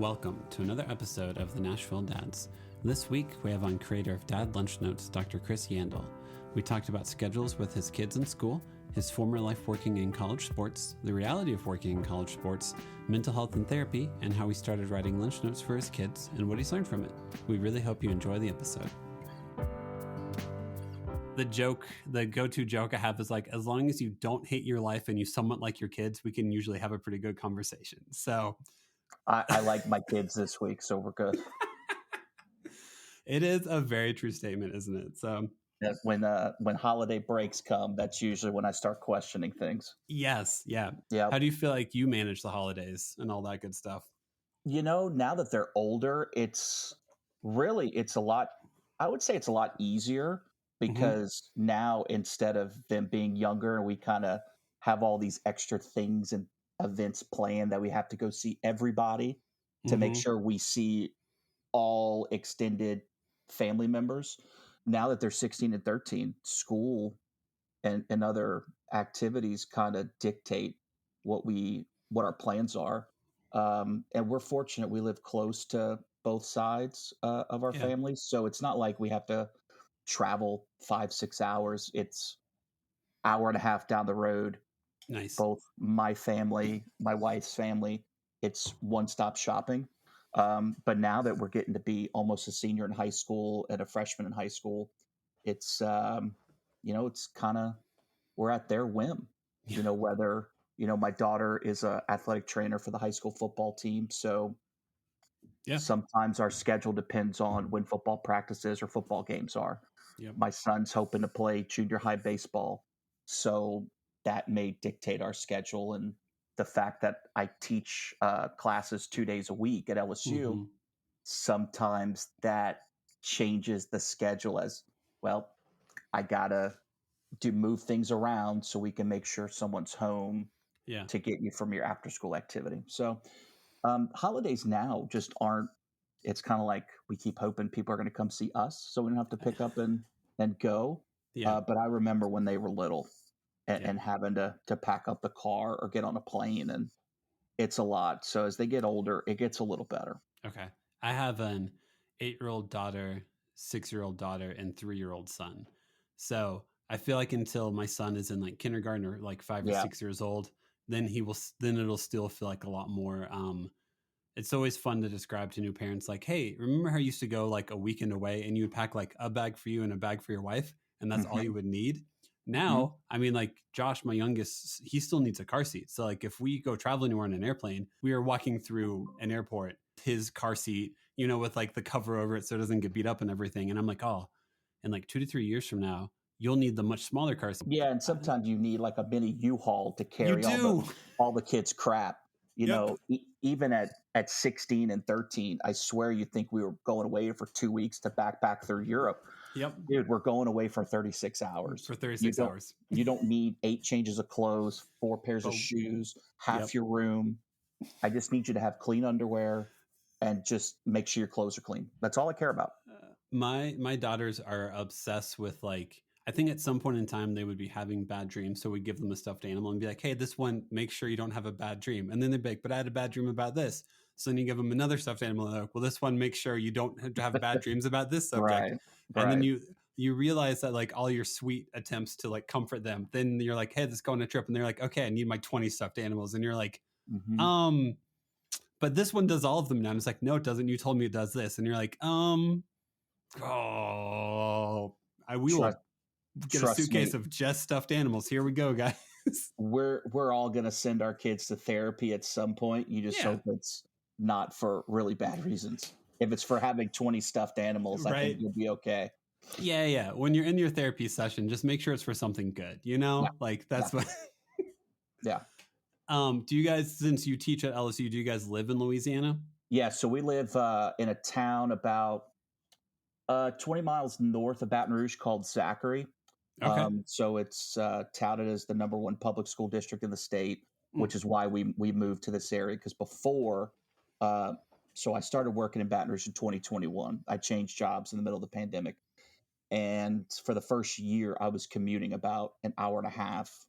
Welcome to another episode of the Nashville Dads. This week, we have on creator of Dad Lunch Notes, Dr. Chris Yandle. We talked about schedules with his kids in school, his former life working in college sports, the reality of working in college sports, mental health and therapy, and how he started writing lunch notes for his kids and what he's learned from it. We really hope you enjoy the episode. The go-to joke I have is like, as long as you don't hate your life and you somewhat like your kids, we can usually have a pretty good conversation. So I like my kids this week, so we're good. It is a very true statement, isn't it? So When holiday breaks come, that's usually when I start questioning things. yes, yeah. Yeah. How do you feel like you manage the holidays and all that good stuff? You know, now that they're older, it's a lot, I would say it's a lot easier because now instead of them being younger, we kind of have all these extra things and events planned that we have to go see everybody to make sure we see all extended family members. Now that they're 16 and 13, school and other activities kind of dictate what our plans are. And we're fortunate we live close to both sides of our Yeah, families. So it's not like we have to travel 5-6 hours. It's hour and a half down the road. nice. Both my family, my wife's family, it's one-stop shopping. But now that we're getting to be almost a senior in high school and a freshman in high school, it's it's kind of we're at their whim. Yeah, Whether my daughter is a athletic trainer for the high school football team, so yeah, sometimes our schedule depends on when football practices or football games are. yep, My son's hoping to play junior high baseball, so that may dictate our schedule. And the fact that I teach classes 2 days a week at LSU, sometimes that changes the schedule as well. I gotta move things around so we can make sure someone's home yeah, to get you from your after school activity. So holidays now just aren't. It's kind of like we keep hoping people are going to come see us, so we don't have to pick up and go. yeah, But I remember when they were little and, yeah. and having to pack up the car or get on a plane, and it's a lot. So as they get older, it gets a little better. Okay. I have an 8-year-old daughter, 6-year-old daughter, and 3-year-old son. So I feel like until my son is in like kindergarten or like 5 or Yeah. 6 years old, then it'll still feel like a lot more. It's always fun to describe to new parents like, hey, remember how you used to go like a weekend away and you would pack like a bag for you and a bag for your wife, and that's all Hmm. you would need? Hmm. Now, I mean, like Josh, my youngest, he still needs a car seat. So like if we go travel anywhere on an airplane, we are walking through an airport, his car seat, with like the cover over it so it doesn't get beat up and everything. And I'm like, oh, in like 2 to 3 years from now, you'll need the much smaller car seat. Yeah, and sometimes you need like a mini U-Haul to You carry do. all the kids' crap. Yep. Even at 16 and 13, I swear you think we were going away for 2 weeks to backpack through Europe. Yep. Dude, we're going away for 36 hours. For You 36 don't hours. you don't need 8 changes of clothes, 4 pairs of Oh, shoes, yep. half your room. I just need you to have clean underwear and just make sure your clothes are clean. That's all I care about. My daughters are obsessed with like, I think at some point in time they would be having bad dreams, so we give them a stuffed animal and be like, hey, this one, make sure you don't have a bad dream. And then they'd be like, but I had a bad dream about this. So then you give them another stuffed animal and they're like, well, this one, make sure you don't have bad dreams about this subject. Right. And then Right. you realize that like all your sweet attempts to like comfort them, then you're like, hey, let's go on a trip, and they're like, okay, I need my 20 stuffed animals, and you're like, Hmm. but this one does all of them now. And it's like, no, it doesn't. You told me it does this. And you're like, oh, we Trust will get a trust suitcase me. of just stuffed animals. Here we go, guys. We're all going to send our kids to therapy at some point. You just Yeah, hope it's not for really bad reasons. If it's for having 20 stuffed animals, I think right. you'll be okay. Yeah, yeah. When you're in your therapy session, just make sure it's for something good. Yeah. Like Yeah. that's what. Yeah. Do you guys, since you teach at LSU, do you guys live in Louisiana? Yeah. So we live in a town about 20 miles north of Baton Rouge called Zachary. Okay. So it's touted as the #1 public school district in the state, Mm. which is why we moved to this area. Because before, uh, so I started working in Baton Rouge in 2021. I changed jobs in the middle of the pandemic. And for the first year, I was commuting about an hour and a half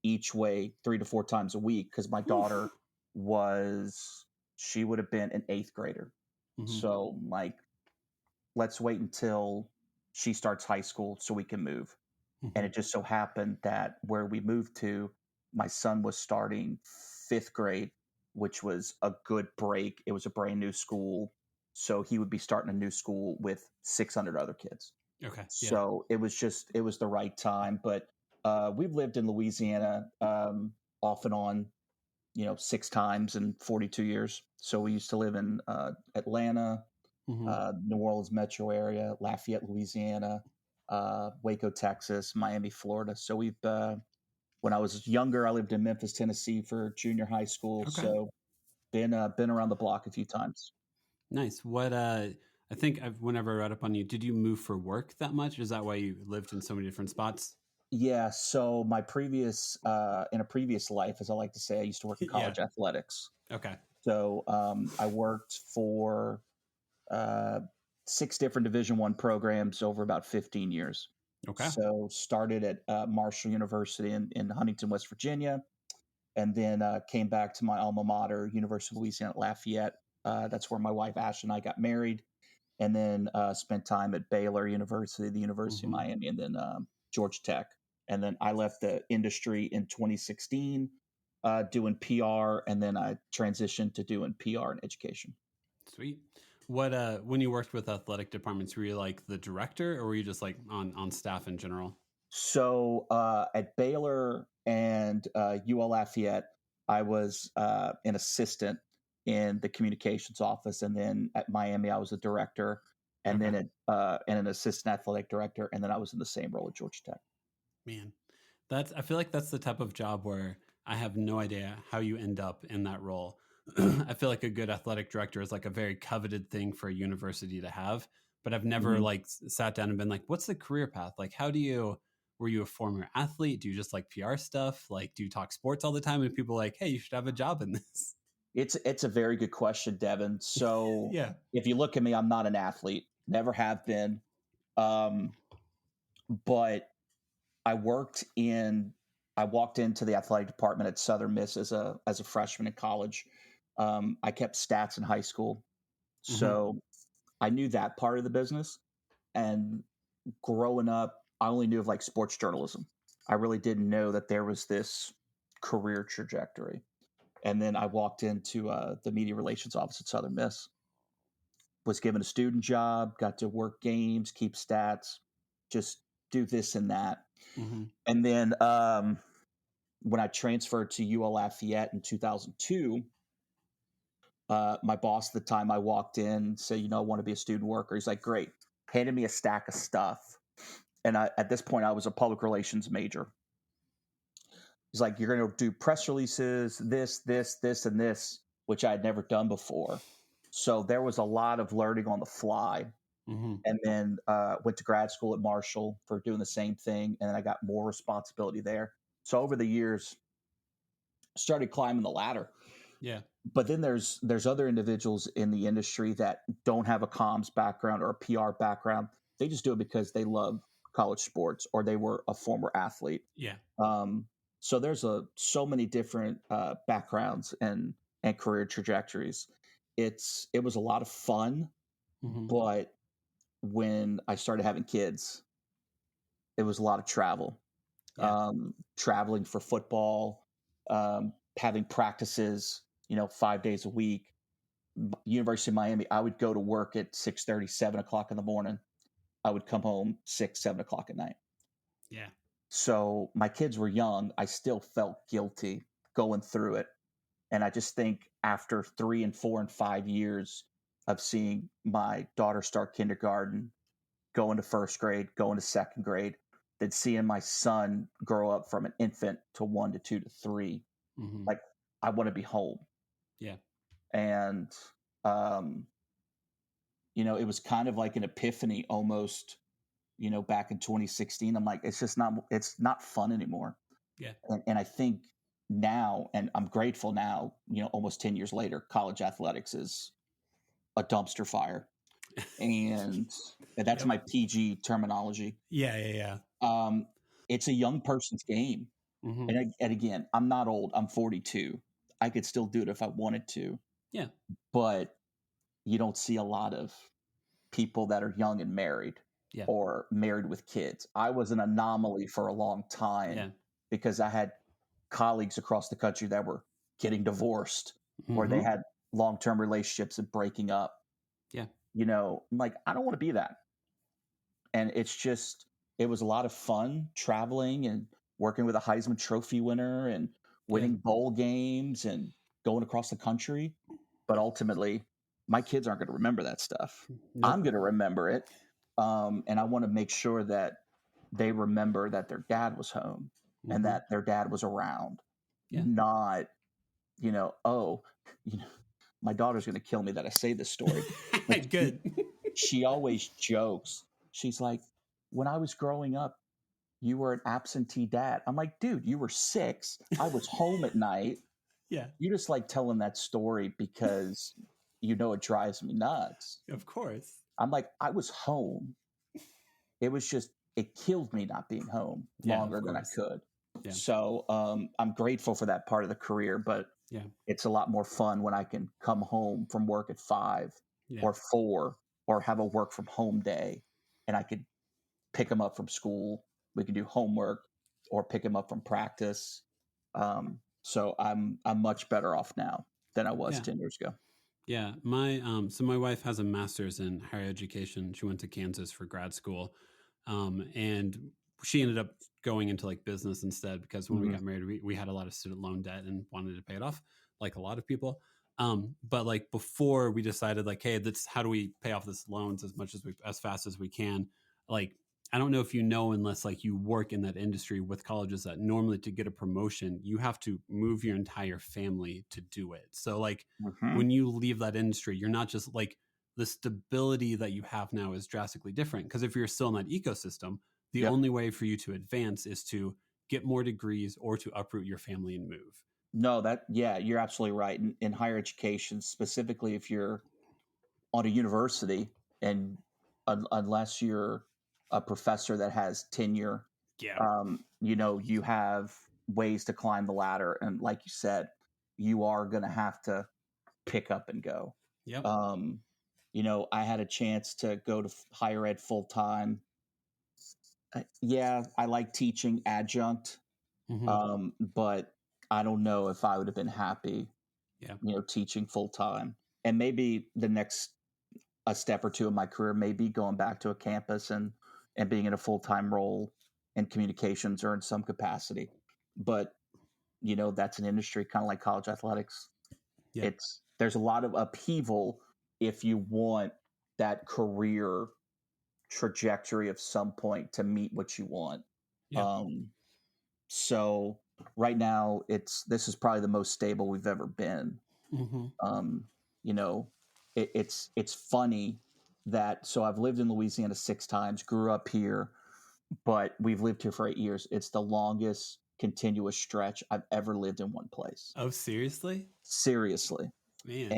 each way, 3 to 4 times a week, because my Whew. daughter was she would have been an eighth grader. Mm-hmm. So, like, let's wait until she starts high school so we can move. And Mm-hmm. it just so happened that where we moved to, my son was starting fifth grade, which was a good break. It was a brand new school. So he would be starting a new school with 600 other kids. Okay. Yeah. So it was the right time. But we've lived in Louisiana off and on, 6 times in 42 years. So we used to live in Atlanta, Mm-hmm. New Orleans metro area, Lafayette, Louisiana, Waco, Texas, Miami, Florida. So when I was younger, I lived in Memphis, Tennessee for junior high school. Okay. So been around the block a few times. Nice. I think whenever I read up on you, did you move for work that much? Is that why you lived in so many different spots? Yeah. So my in a previous life, as I like to say, I used to work in Yeah. college athletics. Okay. So I worked for uh, 6 different Division I programs over about 15 years. Okay. So started at Marshall University in Huntington, West Virginia, and then came back to my alma mater, University of Louisiana at Lafayette. That's where my wife Ash and I got married, and then spent time at Baylor University, the University of Mm-hmm. Miami, and then Georgia Tech. And then I left the industry in 2016, doing PR, and then I transitioned to doing PR and education. Sweet. What when you worked with athletic departments, were you like the director or were you just like on staff in general? So at Baylor and UL Lafayette, I was an assistant in the communications office, and then at Miami, I was a director, and Okay. then and an assistant athletic director, and then I was in the same role at Georgia Tech. Man. I feel like that's the type of job where I have no idea how you end up in that role. I feel like a good athletic director is like a very coveted thing for a university to have, but I've never Mhm. like sat down and been like, what's the career path? Like, were you a former athlete? Do you just like PR stuff? Like, do you talk sports all the time? And people are like, hey, you should have a job in this. It's a very good question, Devin. So Yeah. if you look at me, I'm not an athlete, never have been, um, but I worked in I walked into the athletic department at Southern Miss as a freshman in college. I kept stats in high school, Hmm. so I knew that part of the business. And growing up, I only knew of like sports journalism. I really didn't know that there was this career trajectory. And then I walked into the media relations office at Southern Miss, was given a student job, got to work games, keep stats, just do this and that. Hmm. And then when I transferred to UL Lafayette in 2002, my boss at the time, I walked in, said, I want to be a student worker. He's like, great. Handed me a stack of stuff. And at this point, I was a public relations major. He's like, you're going to do press releases, this, and this, which I had never done before. So there was a lot of learning on the fly. Hmm. And then went to grad school at Marshall for doing the same thing. And then I got more responsibility there. So over the years, started climbing the ladder. Yeah. But then there's other individuals in the industry that don't have a comms background or a PR background. They just do it because they love college sports or they were a former athlete. Yeah. Um, so there's so many different backgrounds and career trajectories. It was a lot of fun, Hmm. but when I started having kids, it was a lot of travel. Yeah. Traveling for football, having practices, 5 days a week. University of Miami, I would go to work at 6:30, 7 o'clock in the morning. I would come home 6, 7 o'clock at night. Yeah. So my kids were young. I still felt guilty going through it. And I just think after 3 and 4 and 5 years of seeing my daughter start kindergarten, go into first grade, go into second grade, then seeing my son grow up from an infant to 1 to 2 to 3, Hmm. like I want to be home. Yeah. And um, it was kind of like an epiphany almost, back in 2016. I'm like, it's not fun anymore. Yeah. And I think now, and I'm grateful now, almost 10 years later, college athletics is a dumpster fire. And that's Yep. my PG terminology. Yeah. Yeah. Yeah. Um, it's a young person's game. Hmm. And again, I'm not old. I'm 42. I could still do it if I wanted to. Yeah. but you don't see a lot of people that are young and married Yeah. or married with kids. I was an anomaly for a long time Yeah. because I had colleagues across the country that were getting divorced or they Mm-hmm. had long-term relationships and breaking up. Yeah. I'm like, I don't want to be that. And it was a lot of fun traveling and working with a Heisman Trophy winner and Yeah. winning bowl games and going across the country. But ultimately, my kids aren't going to remember that stuff. I'm Nope. going to remember it. And I want to make sure that they remember that their dad was home and Mm-hmm. that their dad was around, Yeah. not, oh, you know, my daughter's going to kill me that I say this story. But Good. she always jokes. She's like, when I was growing up, you were an absentee dad. I'm like, dude, you were 6. I was home at night. Yeah. You just like telling that story because it drives me nuts. Of course. I'm like, I was home. It was just, it killed me not being home Yeah. Of longer than I course. could. Yeah. So I'm grateful for that part of the career, but Yeah. it's a lot more fun when I can come home from work at 5 Yeah. or 4 or have a work from home day and I could pick them up from school. We can do homework or pick them up from practice. So I'm much better off now than I was Yeah. 10 years ago. Yeah, my wife has a master's in higher education. She went to Kansas for grad school, and she ended up going into like business instead because when we Hmm. got married, we had a lot of student loan debt and wanted to pay it off, like a lot of people. But like before we decided, like, hey, that's how do we pay off this loans as fast as we can? Like, I don't know if you know, unless like you work in that industry with colleges, that normally to get a promotion, you have to move your entire family to do it. So like Hmm. when you leave that industry, you're not just like the stability that you have now is drastically different. Because if you're still in that ecosystem, the Yep. only way for you to advance is to get more degrees or to uproot your family and move. No, yeah, you're absolutely right. In higher education, specifically if you're on a university and unless you're a professor that has tenure, Yeah. you have ways to climb the ladder. And like you said, you are going to have to pick up and go. Yep. Um, I had a chance to go to higher ed full time. Yeah, I like teaching adjunct, Hmm. but I don't know if I would have been happy, Yeah. teaching full time. And maybe the next a step or two in my career, maybe going back to a campus and being in a full time role in communications or in some capacity. But that's an industry kind of like college athletics. Yeah. There's a lot of upheaval if you want that career trajectory of some point to meet what you want. Yeah. Um, so right now, this is probably the most stable we've ever been. Hmm. Um, you know, it's funny that I've lived in Louisiana 6 times, grew up here, but we've lived here for 8 years. It's the longest continuous stretch I've ever lived in one place. Oh, seriously? Seriously. Man.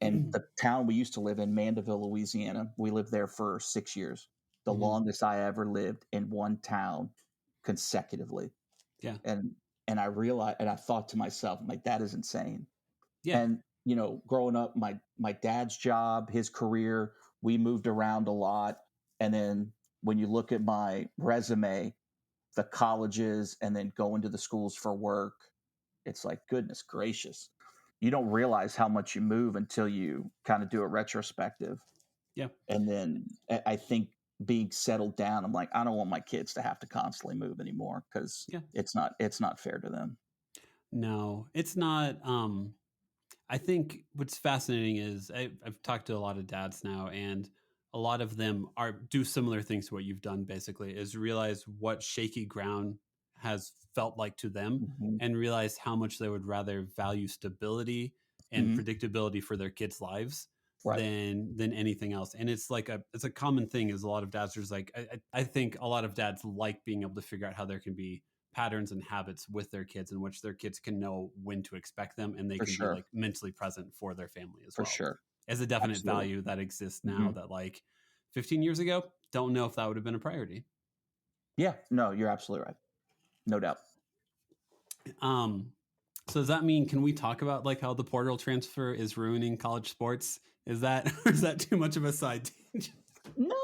And the town we used to live in, Mandeville, Louisiana, we lived there for 6 years. The Hmm. longest I ever lived in one town consecutively. Yeah. And I realized, and I thought to myself, I'm like, that is insane. Yeah. And growing up, my dad's job, his career, we moved around a lot. And then when you look at my resume, the colleges, and then going to the schools for work, it's like, goodness gracious. You don't realize how much you move until you kind of do a retrospective. Yeah. And then I think being settled down, I'm like, I don't want my kids to have to constantly move anymore because Yeah. it's not fair to them. No, it's not. I think what's fascinating is I've talked to a lot of dads now, and a lot of them do similar things to what you've done. Basically, is realize what shaky ground has felt like to them, Hmm. and realize how much they would rather value stability and Hmm. predictability for their kids' lives Right. than anything else. And it's like it's a common thing. Is a lot of dads are just like I think a lot of dads like being able to figure out how there can be patterns and habits with their kids in which their kids can know when to expect them and they For can be sure. like mentally present for their family as For well sure. as a definite Absolutely. value that exists Hmm. now that like 15 years ago don't know if that would have been a priority. Yeah. No, you're absolutely right. No doubt. um So does that mean, can we talk about like how the portal transfer is ruining college sports? Is that or is that too much of a side tangent? No,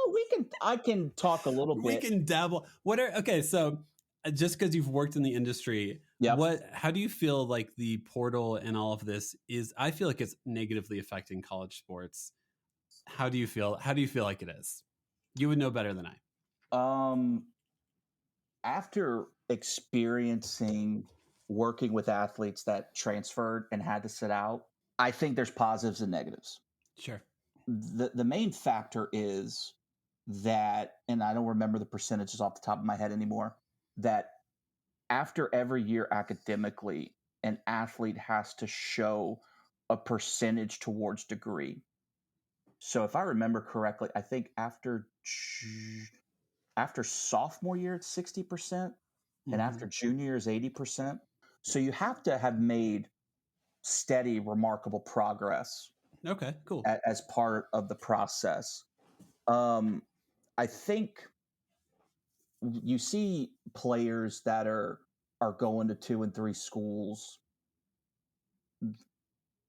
I can talk a little We bit. can dabble. Okay, so just because you've worked in the industry, Yep. how do you feel like the portal and all of this is? I feel like it's negatively affecting college sports. How do you feel? How do you feel like it is? You would know better than I. After experiencing working with athletes that transferred and had to sit out, I think there's positives and negatives. Sure. The main factor is that, and I don't remember the percentages off the top of my head anymore, that after every year academically, an athlete has to show a percentage towards degree. So if I remember correctly, I think after sophomore year it's 60%, and after junior year is 80%. So you have to have made steady, remarkable progress. Okay, cool. As part of the process. I think you see players that are going to 2 and 3 schools.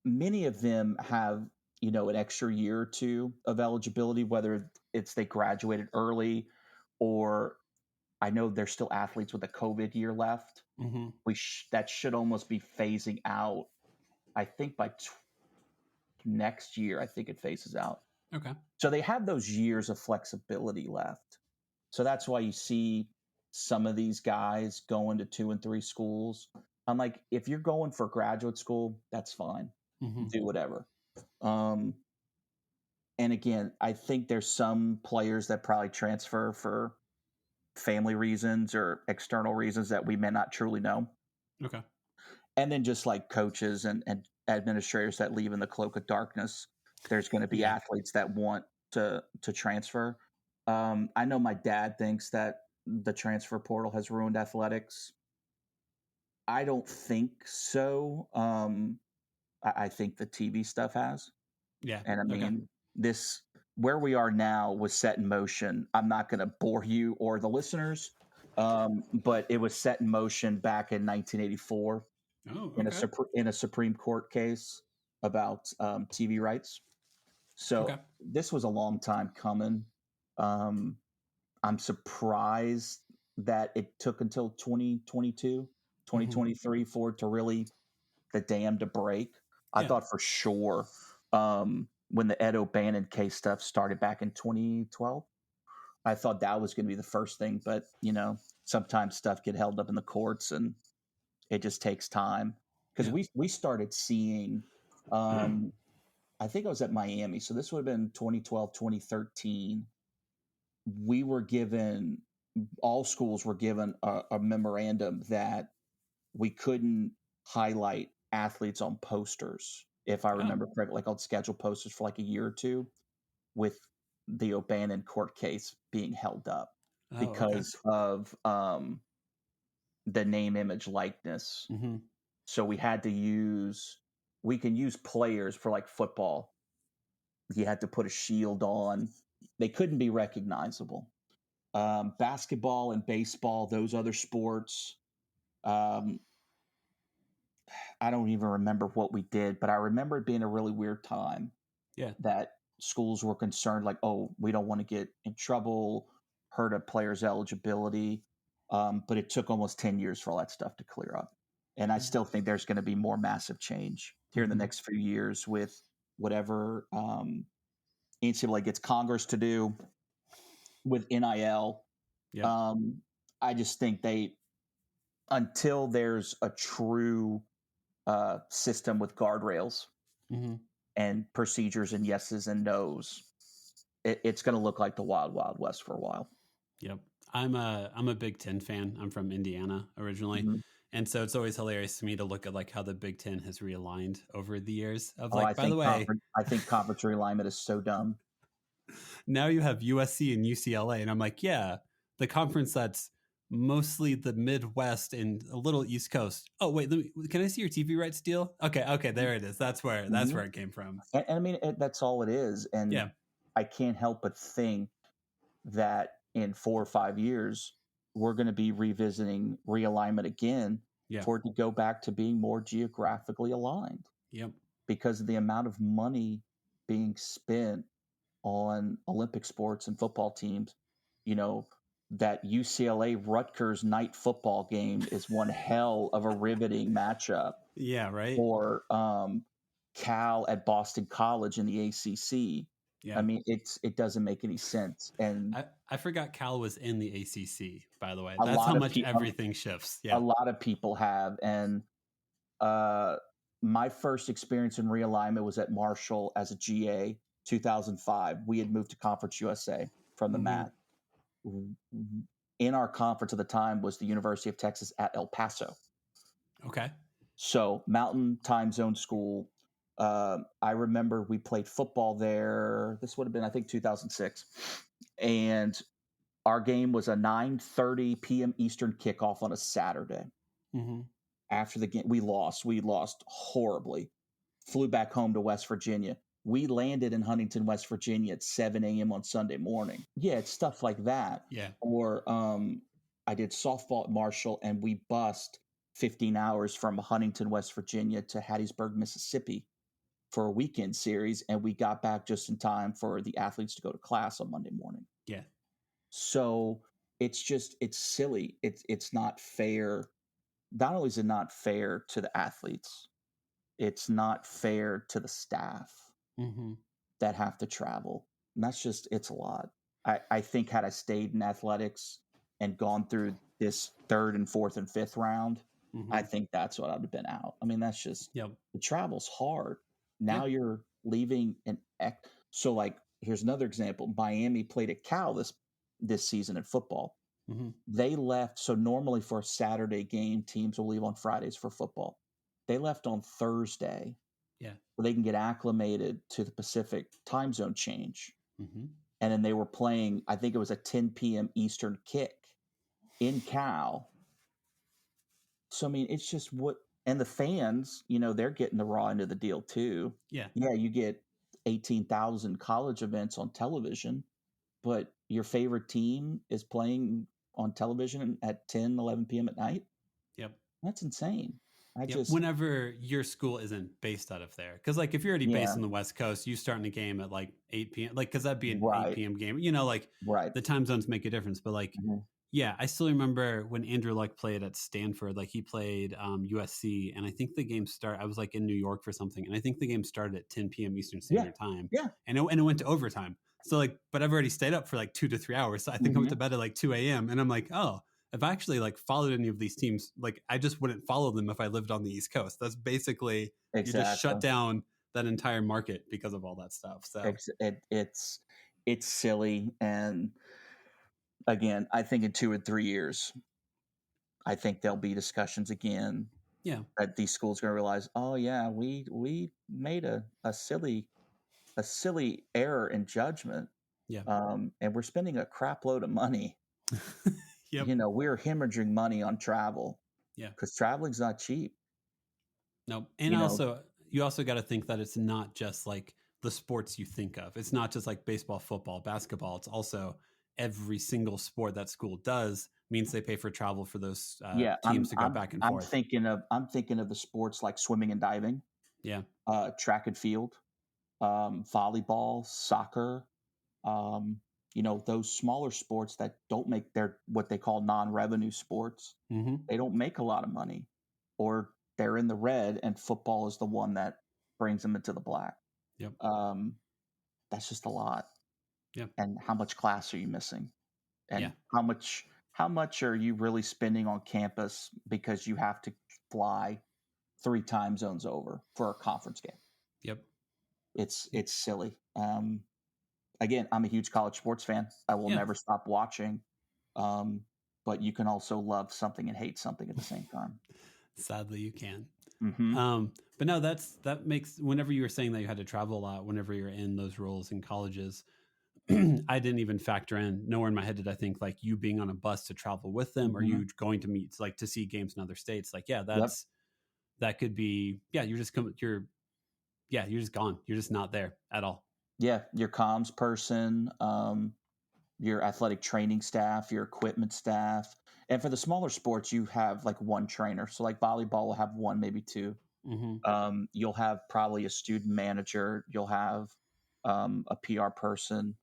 Many of them have, an extra year or two of eligibility, whether it's they graduated early, or I know there's still athletes with a COVID year left. That should almost be phasing out. I think by next year, I think it phases out. Okay. So they have those years of flexibility left. So that's why you see some of these guys going to 2 and 3 schools. I'm like, if you're going for graduate school, that's fine. Do whatever. And again, I think there's some players that probably transfer for family reasons or external reasons that we may not truly know. Okay. And then just like coaches and administrators that leave in the cloak of darkness, there's going to be athletes that want to transfer. I know my dad thinks that the transfer portal has ruined athletics. I don't think so. I think the TV stuff has. Yeah. And I mean, this where we are now was set in motion. I'm not going to bore you or the listeners, but it was set in motion back in 1984 in a Supreme Court case about TV rights. So this was a long time coming. I'm surprised that it took until 2022, 2023 for it to really the dam to break. I thought for sure when the Ed O'Bannon case stuff started back in 2012, I thought that was going to be the first thing. But, sometimes stuff get held up in the courts and it just takes time. Because we started seeing, I think I was at Miami. So this would have been 2012, 2013. We were given, all schools were given a memorandum that we couldn't highlight athletes on posters, if I remember correctly, like on scheduled posters for like a year or two, with the O'Bannon court case being held up because of the name, image, likeness. So we can use players for like football. You had to put a shield on. They couldn't be recognizable. Basketball and baseball, those other sports, I don't even remember what we did, but I remember it being a really weird time. Yeah. That schools were concerned, like, oh, we don't want to get in trouble, hurt a player's eligibility. But it took almost 10 years for all that stuff to clear up. And I still think there's going to be more massive change here in the next few years with whatever NCAA gets Congress to do with NIL. I just think until there's a true system with guardrails and procedures and yeses and nos, it's going to look like the wild, wild west for a while. Yep. I'm a Big Ten fan. I'm from Indiana originally. And so it's always hilarious to me to look at like how the Big Ten has realigned over the years of like, by the way, I think conference realignment is so dumb. Now you have USC and UCLA. And I'm like, yeah, the conference that's mostly the Midwest and a little East Coast. Oh, wait, can I see your TV rights deal? Okay. There it is. That's where it came from. And I mean, that's all it is. And I can't help but think that in 4 or 5 years, we're going to be revisiting realignment again. Yeah. for it to go back to being more geographically aligned Yep. because of the amount of money being spent on Olympic sports and football teams. You know, that UCLA Rutgers night football game is one hell of a riveting matchup, Yeah. Right. or Cal at Boston College in the ACC. I Yeah. mean, it doesn't make any sense, and I forgot Cal was in the ACC, by the way. a That's how lot of much everything shifts. a Yeah. lot of people have. And uh, my first experience in realignment was at Marshall as a GA, 2005. We had moved to Conference USA from the Mm-hmm. MAC. In our conference at the time was the University of Texas at El Paso. Okay. So Mountain Time Zone school. I remember we played football there. This would have been, I think, 2006, and our game was a 9:30 p.m. Eastern kickoff on a Saturday. Mm-hmm. After the game, we lost. We lost horribly. Flew back home to West Virginia. We landed in Huntington, West Virginia at 7 a.m. on Sunday morning. Yeah, it's stuff like that. Yeah. Or I did softball at Marshall, and we bussed 15 hours from Huntington, West Virginia to Hattiesburg, Mississippi for a weekend series, and we got back just in time for the athletes to go to class on Monday morning. Yeah. So it's silly. It's not fair. Not only is it not fair to the athletes, it's not fair to the staff Mm-hmm. that have to travel. And it's a lot. I think had I stayed in athletics and gone through this third and fourth and fifth round, Mm-hmm. I think that's what I'd have been out. I mean, that's just, Yep. the travel's hard. Now Yeah. you're leaving so like, here's another example. Miami played at Cal this season in football. Mm-hmm. They left. So normally for a Saturday game, teams will leave on Fridays for football. They left on Thursday. Yeah. So they can get acclimated to the Pacific time zone change. Mm-hmm. And then they were playing, I think it was a 10 p.m. Eastern kick in Cal. So, I mean, it's just and the fans, they're getting the raw end of the deal too. Yeah. Yeah, you get 18,000 college events on television, but your favorite team is playing on television at 10, 11 p.m. at night. Yep. That's insane. Whenever your school isn't based out of there, because like if you're already based on the West Coast, you starting a game at like 8 p.m. Like because that'd be an 8 p.m. game. Right. The time zones make a difference. But like, yeah, I still remember when Andrew Luck played at Stanford. Like he played USC, and I think the game I was like in New York for something, and I think the game started at 10 p.m. Eastern Standard Time. Yeah. And it went to overtime. So like, but I've already stayed up for like 2 to 3 hours. So I think I went to bed at like 2 a.m. And I'm like, oh. If I actually like followed any of these teams, like I just wouldn't follow them if I lived on the East Coast. That's basically You just shut down that entire market because of all that stuff. So it's silly. And again, I think in 2 or 3 years, I think there'll be discussions again. Yeah, that these schools are going to realize, oh yeah, we made a silly error in judgment. Yeah, and we're spending a crap load of money. Yep. We're hemorrhaging money on travel. Yeah. Because traveling's not cheap. No. And you also got to think that it's not just like the sports you think of. It's not just like baseball, football, basketball. It's also every single sport that school does means they pay for travel for those teams to go back and forth. I'm thinking of the sports like swimming and diving. Yeah. Track and field, volleyball, soccer, those smaller sports that don't make what they call non-revenue sports. Mm-hmm. They don't make a lot of money, or they're in the red, and football is the one that brings them into the black. Yep. That's just a lot. Yep. And how much class are you missing? And yeah. how much are you really spending on campus because you have to fly 3 time zones over for a conference game? Yep. It's silly. Again, I'm a huge college sports fan. I will never stop watching. But you can also love something and hate something at the same time. Sadly, you can. Mm-hmm. But no, that makes, whenever you were saying that you had to travel a lot, whenever you're in those roles in colleges, I didn't even factor in, nowhere in my head did I think like you being on a bus to travel with them, or you going to meet, like to see games in other states. Like, that could be, you're just gone. You're just not there at all. Yeah. Your comms person, your athletic training staff, your equipment staff. And for the smaller sports, you have like one trainer. So like volleyball will have one, maybe two. Mm-hmm. You'll have probably a student manager. You'll have a PR person,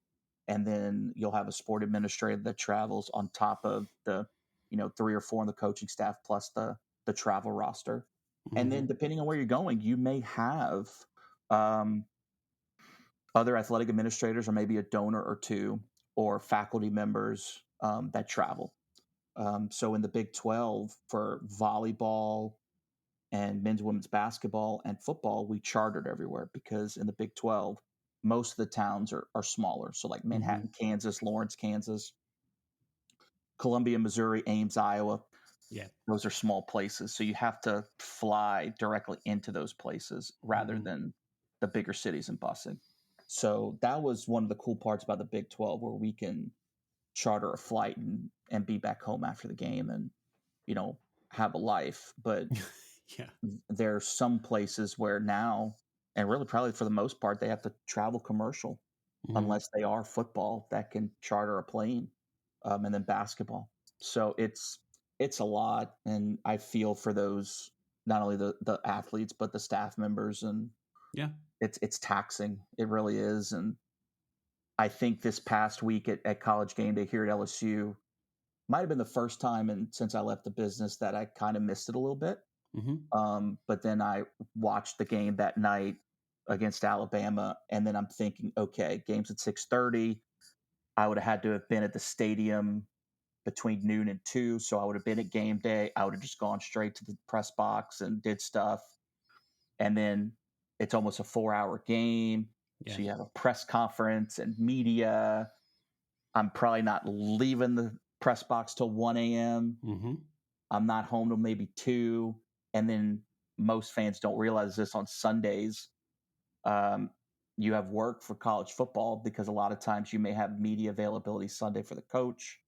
and then you'll have a sport administrator that travels on top of the, 3 or 4 on the coaching staff plus the travel roster. And Mm-hmm. then depending on where you're going, you may have um, other athletic administrators or maybe a donor or two or faculty members that travel. So in the Big 12 for volleyball and men's and women's basketball and football, we chartered everywhere because in the Big 12, most of the towns are smaller. So like Mm-hmm. Manhattan, Kansas, Lawrence, Kansas, Columbia, Missouri, Ames, Iowa. Yeah. Those are small places. So you have to fly directly into those places rather Mm-hmm. than the bigger cities and busing. So that was one of the cool parts about the Big 12 where we can charter a flight and be back home after the game and, have a life. But Yeah. there's some places where now, and really probably for the most part, they have to travel commercial Mm-hmm. unless they are football that can charter a plane, and then basketball. So it's a lot, and I feel for those not only the athletes but the staff members, and Yeah. it's taxing. It really is, and I think this past week at College Game Day here at LSU might have been the first time and since I left the business that I kind of missed it a little bit. Mm-hmm. But then I watched the game that night against Alabama, and then I'm thinking, okay, game's at 6:30. I would have had to have been at the stadium between noon and 2, so I would have been at game day. I would have just gone straight to the press box and did stuff, and then it's almost a 4-hour game, Yeah. so you have a press conference and media. I'm probably not leaving the press box till 1 a.m. Mm-hmm. I'm not home till maybe 2. And then most fans don't realize this on Sundays. Um, you have work for college football because a lot of times you may have media availability Sunday for the coach.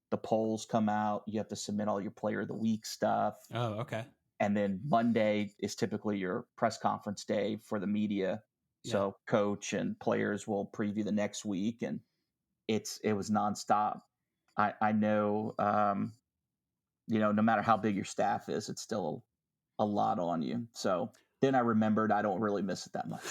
The polls come out. You have to submit all your player of the week stuff. Oh, okay. And then Monday is typically your press conference day for the media. Yeah. So coach and players will preview the next week, and it was nonstop. I know no matter how big your staff is, it's still a lot on you. So then I remembered I don't really miss it that much.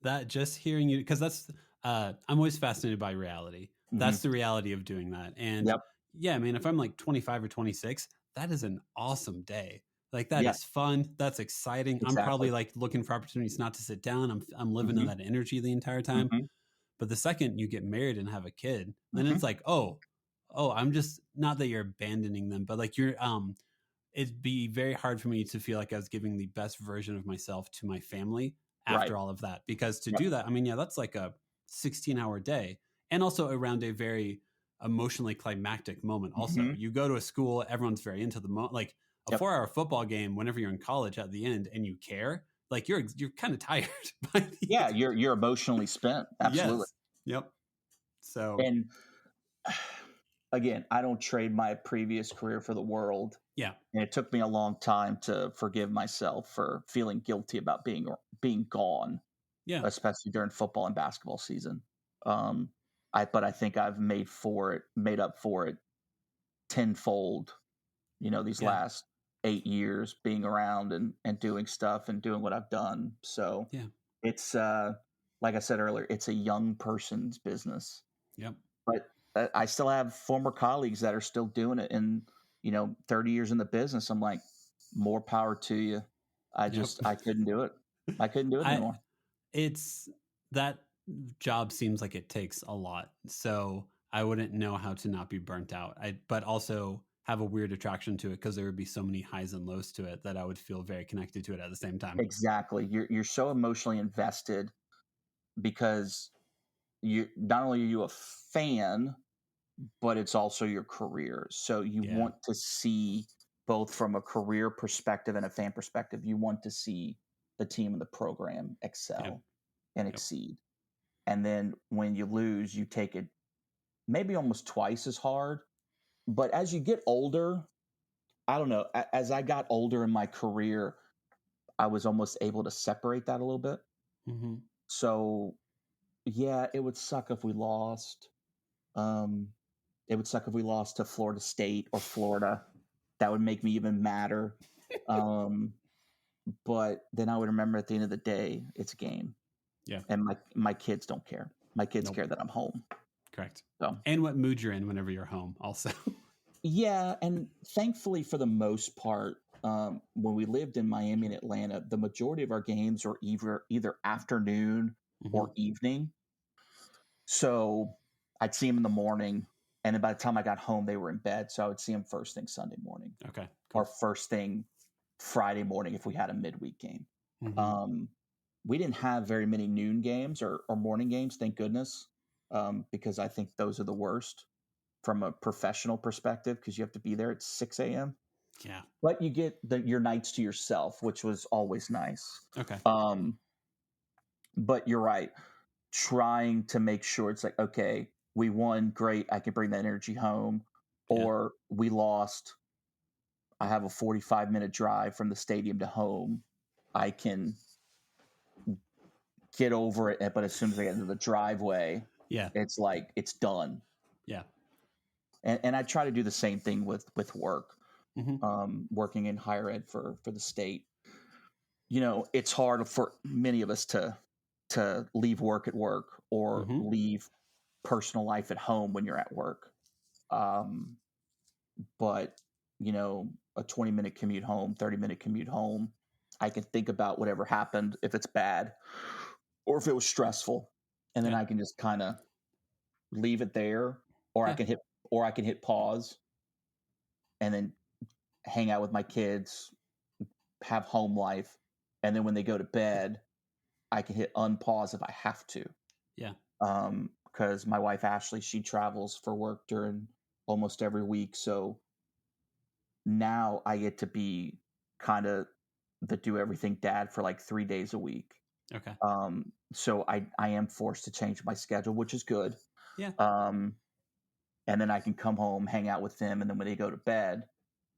That just hearing you, because that's I'm always fascinated by reality. That's the reality of doing that. And Yep. yeah, I mean, if I'm like 25 or 26, that is an awesome day. Like that Yeah, is fun. That's exciting. I'm probably exactly. like looking for opportunities not to sit down. I'm living in Hmm. that energy the entire time. Hmm. But the second you get married and have a kid, then Hmm. it's like, oh, I'm just not that you're abandoning them, but like it'd be very hard for me to feel like I was giving the best version of myself to my family Right. after all of that. Because to Yep. do that, I mean, yeah, that's like a 16-hour day and also around a very emotionally climactic moment. Also, Hmm. you go to a school, everyone's very into the moment, like a Yep. 4-hour football game whenever you're in college at the end and you care, like you're kind of tired by the Yeah, end. you're emotionally spent. Absolutely. Yes. Yep. So, And again, I don't trade my previous career for the world. yeah. And it took me a long time to forgive myself for feeling guilty about being gone, Yeah. especially during football and basketball season. Um, but I think I've made up for it tenfold. These Yeah. last 8 years being around and doing stuff and doing what I've done. So Yeah. it's like I said earlier, it's a young person's business. Yep. But I still have former colleagues that are still doing it, and 30 years in the business. I'm like, more power to you. Yep. I couldn't do it. I couldn't do it I anymore. it's that job seems like it takes a lot. So I wouldn't know how to not be burnt out. But also have a weird attraction to it because there would be so many highs and lows to it that I would feel very connected to it at the same time. Exactly. You're so emotionally invested because you not only are you a fan, but it's also your career. So you Yeah. want to see both from a career perspective and a fan perspective. You want to see the team and the program Yep. excel and Yep. exceed. And then when you lose, you take it maybe almost twice as hard. But as you get older, I don't know, as I got older in my career, I was almost able to separate that a little bit. Mm-hmm. So, yeah, it would suck if we lost. Um, It would suck if we lost to Florida State or Florida. That would make me even madder. Um, but then I would remember at the end of the day, it's a game. Yeah. And my kids don't care. My kids Nope. care that I'm home. Correct. So And what mood you're in whenever you're home also. yeah, and thankfully for the most part, when we lived in Miami and Atlanta, the majority of our games were either afternoon or evening. So I'd see them in the morning, and then by the time I got home, they were in bed. So I would see them first thing Sunday morning, Okay. or first thing Friday morning if we had a midweek game. We didn't have very many noon games or morning games, thank goodness, because I think those are the worst from a professional perspective because you have to be there at 6 a.m. Yeah. But you get your nights to yourself, which was always nice. Okay. But you're right. Trying to make sure it's like, okay, we won, great, I can bring that energy home. Or we lost, I have a 45-minute drive from the stadium to home. I can get over it, but as soon as I get into the driveway, it's like it's done. Yeah. And I try to do the same thing with work. Working in higher ed for the state. You know, it's hard for many of us to leave work at work or leave personal life at home when you're at work. But you know, a 20-minute commute home, 30-minute commute home, I can think about whatever happened if it's bad or if it was stressful, and then I can just kind of leave it there, or I can hit pause and then hang out with my kids, have home life, and then when they go to bed, I can hit unpause if I have to. Yeah. Because my wife Ashley, she travels for work during almost every week, so now I get to be kind of the do everything dad for like 3 days a week. Okay. So I am forced to change my schedule, which is good. Yeah. And then I can come home, hang out with them, and then when they go to bed,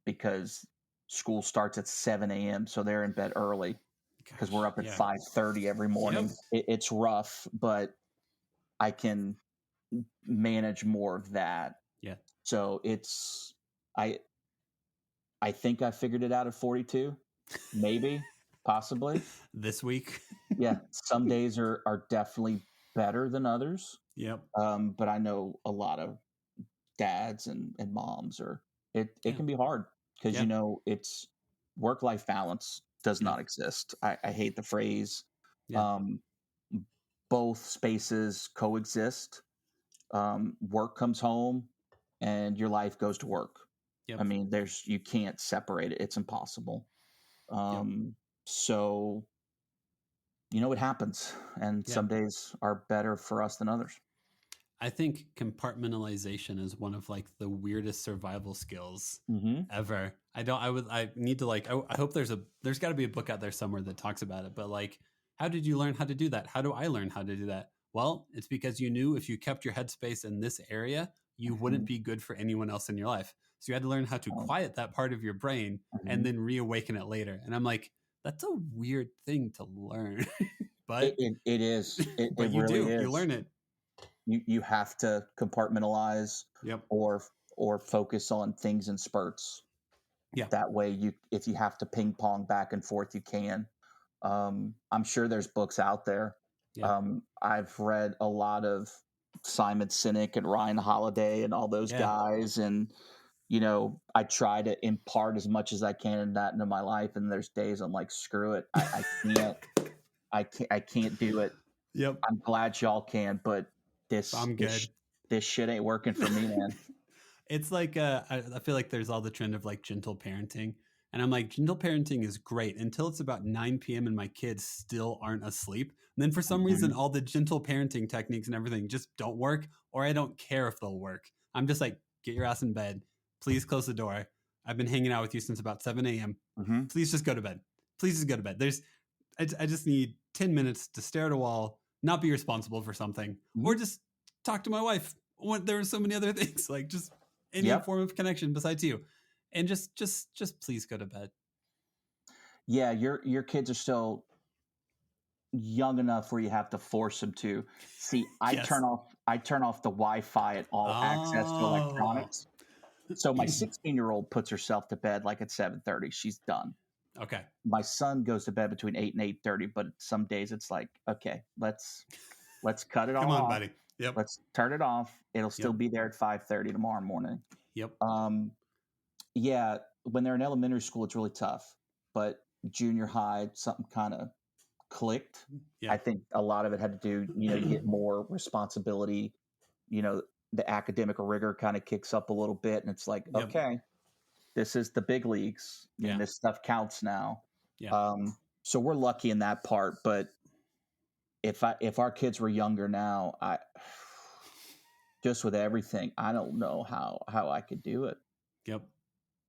because school starts at 7 a.m., so they're in bed early because we're up at 5:30 every morning. It's rough, but I can manage more of that. Yeah. So it's I think I figured it out at 42, maybe, possibly. This week. Yeah, some days are definitely better than others. Yep. But I know a lot of dads and moms it can be hard because you know it's work-life balance does not exist. I hate the phrase. Both spaces coexist. Work comes home and your life goes to work. I mean, you can't separate it. It's impossible. So you know, it happens, and some days are better for us than others. I think compartmentalization is one of like the weirdest survival skills ever. I need to like, I hope there's got to be a book out there somewhere that talks about it, but like, how did you learn how to do that? How do I learn how to do that? Well, it's because you knew if you kept your headspace in this area, you wouldn't be good for anyone else in your life. So you had to learn how to quiet that part of your brain and then reawaken it later. And I'm like, that's a weird thing to learn, but it is. But you really do. is. You learn it. You have to compartmentalize or focus on things in spurts. Yeah. That way if you have to ping pong back and forth, you can. I'm sure there's books out there. I've read a lot of Simon Sinek and Ryan Holiday and all those guys. And, you know, I try to impart as much as I can in that into my life. And there's days I'm like, screw it. I can't do it. Yep. I'm glad y'all can, but I'm good. This shit ain't working for me, man. It's like I feel like there's all the trend of like gentle parenting, and I'm like, gentle parenting is great until it's about 9 p.m. and my kids still aren't asleep. And then for some reason, all the gentle parenting techniques and everything just don't work, or I don't care if they'll work. I'm just like, get your ass in bed. Please close the door. I've been hanging out with you since about 7 a.m. Please just go to bed. Please just go to bed. I just need 10 minutes to stare at a wall, not be responsible for something, or just talk to my wife. There are so many other things, like just any form of connection besides you, and just please go to bed. Yeah, your kids are still young enough where you have to force them to. See, Yes. I turn off the Wi-Fi at all access to Oh. electronics. So my 16-year-old puts herself to bed like at 7:30. She's done. Okay. My son goes to bed between 8 and 8:30, but some days it's like, okay, let's cut it Come all on, off. buddy. Yep. Let's turn it off. It'll still Yep. be there at 5:30 tomorrow morning. Yep. Yeah, when they're in elementary school, it's really tough. But junior high, something kind of clicked. Yeah. I think a lot of it had to do, you get more responsibility, you know, the academic rigor kind of kicks up a little bit. And it's like, Yep. okay, this is the big leagues. Yeah. And this stuff counts now. Yeah. So we're lucky in that part. But if our kids were younger now, just with everything, I don't know how I could do it. Yep.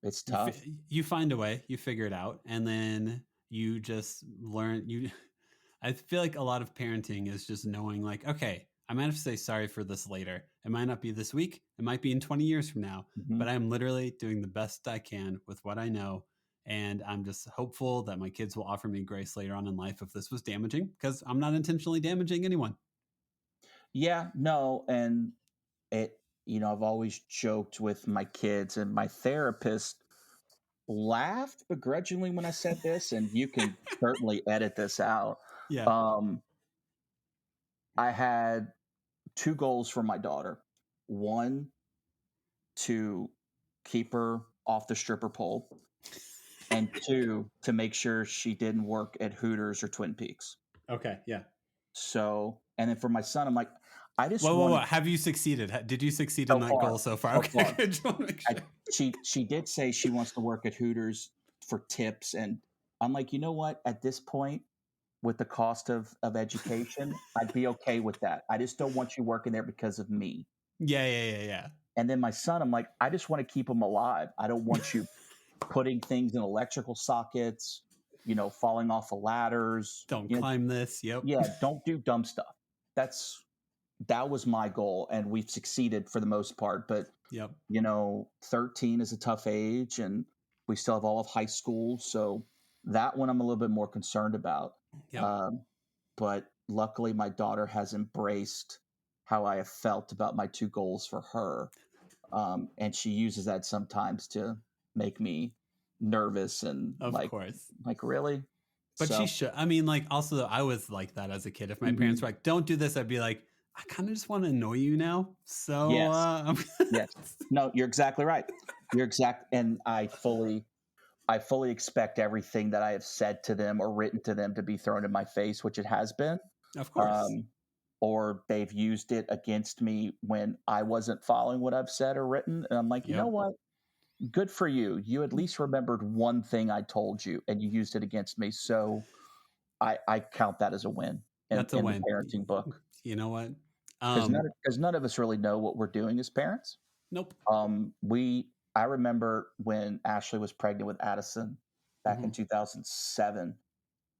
It's tough. You find a way, you figure it out, and then you just learn. I feel like a lot of parenting is just knowing, like, okay, I might have to say sorry for this later. It might not be this week. It might be in 20 years from now, but I'm literally doing the best I can with what I know. And I'm just hopeful that my kids will offer me grace later on in life if this was damaging, because I'm not intentionally damaging anyone. Yeah, no. And I've always joked with my kids, and my therapist laughed begrudgingly when I said this, and you can certainly edit this out. Yeah. I had two goals for my daughter. One, to keep her off the stripper pole, and two, to make sure she didn't work at Hooters or Twin Peaks. Okay. Yeah. So, and then for my son, I'm like, I just Whoa. Have you succeeded? Did you succeed in that goal so far? Okay. Good. Just want to make sure. She did say she wants to work at Hooters for tips, and I'm like, you know what? At this point, with the cost of education, I'd be okay with that. I just don't want you working there because of me. Yeah. And then my son, I'm like, I just want to keep him alive. I don't want you putting things in electrical sockets, falling off of ladders. Don't climb this. Yep. Yeah, don't do dumb stuff. That was my goal, and we've succeeded for the most part. But yep. 13 is a tough age, and we still have all of high school, so that one I'm a little bit more concerned about. Yep. But luckily, my daughter has embraced how I have felt about my two goals for her, and she uses that sometimes to make me nervous and of course, like really. But she should. I mean, like, also though, I was like that as a kid. If my parents were like, "Don't do this," I'd be like, I kind of just want to annoy you now. So yes. Yes. No, you're exactly right. And I fully expect everything that I have said to them or written to them to be thrown in my face, which it has been. Of course. Or they've used it against me when I wasn't following what I've said or written. And I'm like, you know what? Good for you. You at least remembered one thing I told you and you used it against me. So I count that as a win. That's a win. The parenting book. You know what? Because none of us really know what we're doing as parents. Nope. I remember when Ashley was pregnant with Addison back in 2007.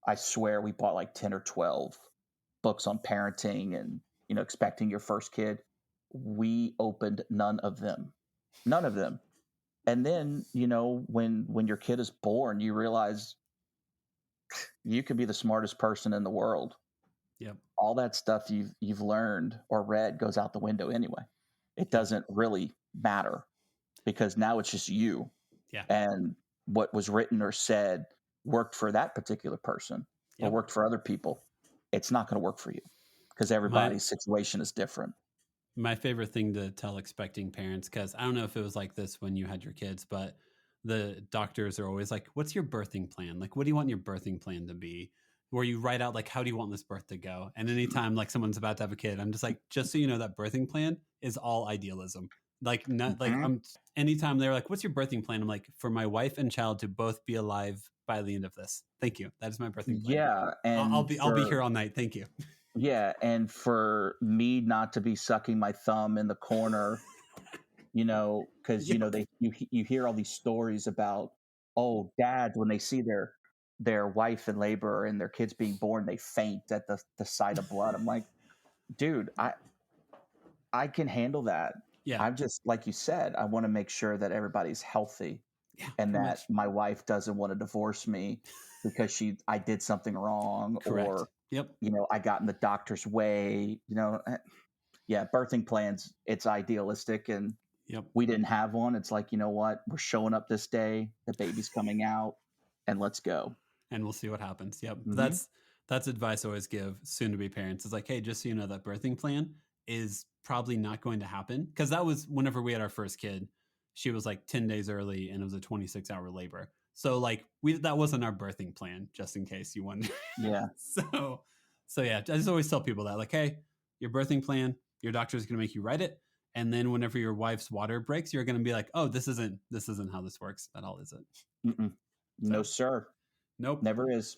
I swear we bought like 10 or 12 books on parenting and expecting your first kid. We opened none of them. And then when your kid is born, you realize you could be the smartest person in the world. Yep. All that stuff you've learned or read goes out the window anyway. It doesn't really matter because now it's just you. Yeah. And what was written or said worked for that particular person or worked for other people. It's not going to work for you because everybody's situation is different. My favorite thing to tell expecting parents, because I don't know if it was like this when you had your kids, but the doctors are always like, what's your birthing plan? Like, what do you want your birthing plan to be? Where you write out, like, how do you want this birth to go? And anytime like someone's about to have a kid, I'm just like, just so you know, that birthing plan is all idealism. Like, not like anytime they're like, what's your birthing plan? I'm like, for my wife and child to both be alive by the end of this. Thank you. That is my birthing plan. Yeah. And I'll be here all night. Thank you. Yeah. And for me not to be sucking my thumb in the corner, because, you hear all these stories about, oh, dads, when they see their wife in labor and their kids being born, they faint at the sight of blood. I'm like, dude, I can handle that. Yeah. I'm just, like you said, I want to make sure that everybody's healthy and that my wife doesn't want to divorce me because I did something wrong. Correct. Or Yep. I got in the doctor's way, yeah, birthing plans, it's idealistic and Yep. we didn't have one. It's like, you know what? We're showing up this day, the baby's coming out, and let's go. And we'll see what happens. Yep. Hmm. That's advice I always give soon to be parents. It's like, hey, just so you know, that birthing plan is probably not going to happen. Because that was whenever we had our first kid, she was like 10 days early and it was a 26-hour labor. So like that wasn't our birthing plan, just in case you wonder. Yeah. So yeah, I just always tell people that, like, hey, your birthing plan, your doctor is going to make you write it. And then whenever your wife's water breaks, you're going to be like, oh, this isn't how this works at all, is it? Mm-mm. No, So sir. nope. Never is.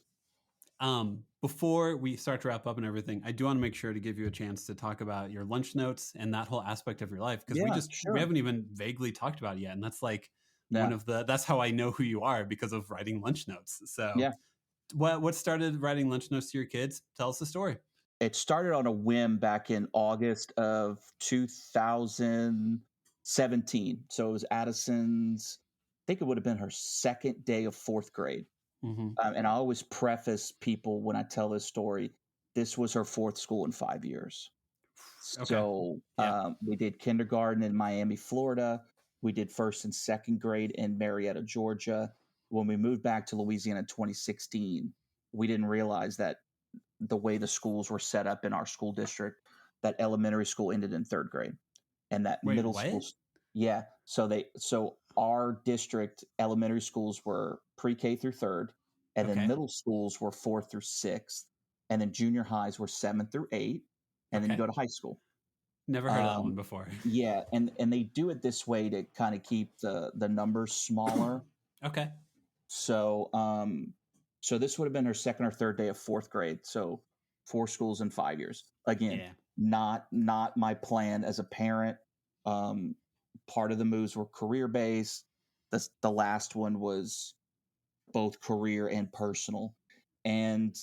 Before we start to wrap up and everything, I do want to make sure to give you a chance to talk about your lunch notes and that whole aspect of your life, because Yeah, we sure. haven't even vaguely talked about it yet, and that's like Yeah. that's how I know who you are, because of writing lunch notes. So Yeah. what started writing lunch notes to your kids? Tell us the story. It started on a whim back in August of 2017. So it was Addison's, I think it would have been her second day of fourth grade. Mm-hmm. And I always preface people when I tell this story, this was her fourth school in 5 years. Okay. So Yeah. we did kindergarten in Miami, Florida. We did first and second grade in Marietta, Georgia. When we moved back to Louisiana in 2016, we didn't realize that the way the schools were set up in our school district, that elementary school ended in third grade, and that Wait, middle school, what? yeah. So our district elementary schools were pre-K through third, and then Okay. middle schools were fourth through sixth, and then junior highs were seventh through eight, and then you Okay. go to high school. Never heard of that one before. Yeah, and they do it this way to kind of keep the numbers smaller. Okay. So this would have been her second or third day of fourth grade. So 4 schools in 5 years. Again, Yeah. not my plan as a parent. Um, Part of the moves were career based. The last one was both career and personal. And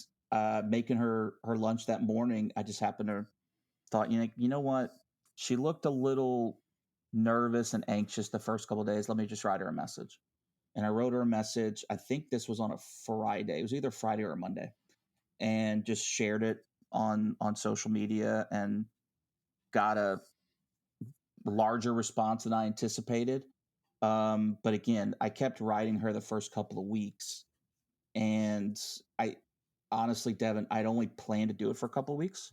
making her lunch that morning, I just happened to thought, you know what? She looked a little nervous and anxious the first couple of days. Let me just write her a message. And I wrote her a message. I think this was on a Friday. It was either Friday or a Monday, and just shared it on social media and got a larger response than I anticipated. But again, I kept writing her the first couple of weeks, and I honestly, Devin, I'd only planned to do it for a couple of weeks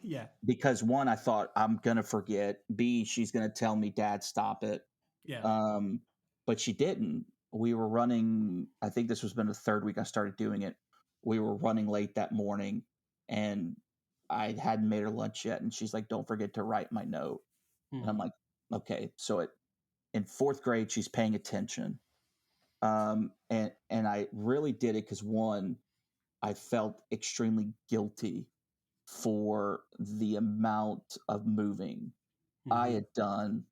Yeah. because one, I thought I'm gonna forget. B, she's gonna tell me, Dad, stop it. Yeah. Um, but she didn't. We were running, I think this was been the third week I started doing it. We were running late that morning and I hadn't made her lunch yet. And she's like, don't forget to write my note. And I'm Mm-hmm. like, okay. So in fourth grade, she's paying attention. And I really did it because one, I felt extremely guilty for the amount of moving I Mm-hmm. had done.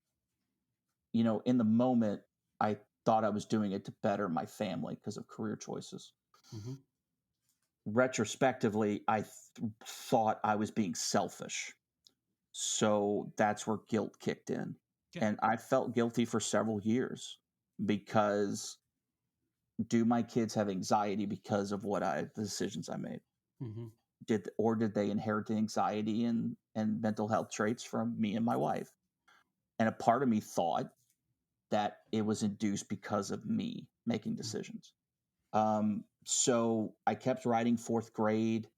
In the moment, I thought I was doing it to better my family because of career choices. Mm-hmm. Retrospectively, I thought I was being selfish. So that's where guilt kicked in. Yeah. And I felt guilty for several years because do my kids have anxiety because of the decisions I made? Mm-hmm. Did they inherit the anxiety and mental health traits from me and my wife? And a part of me thought that it was induced because of me making decisions. So I kept writing fourth grade.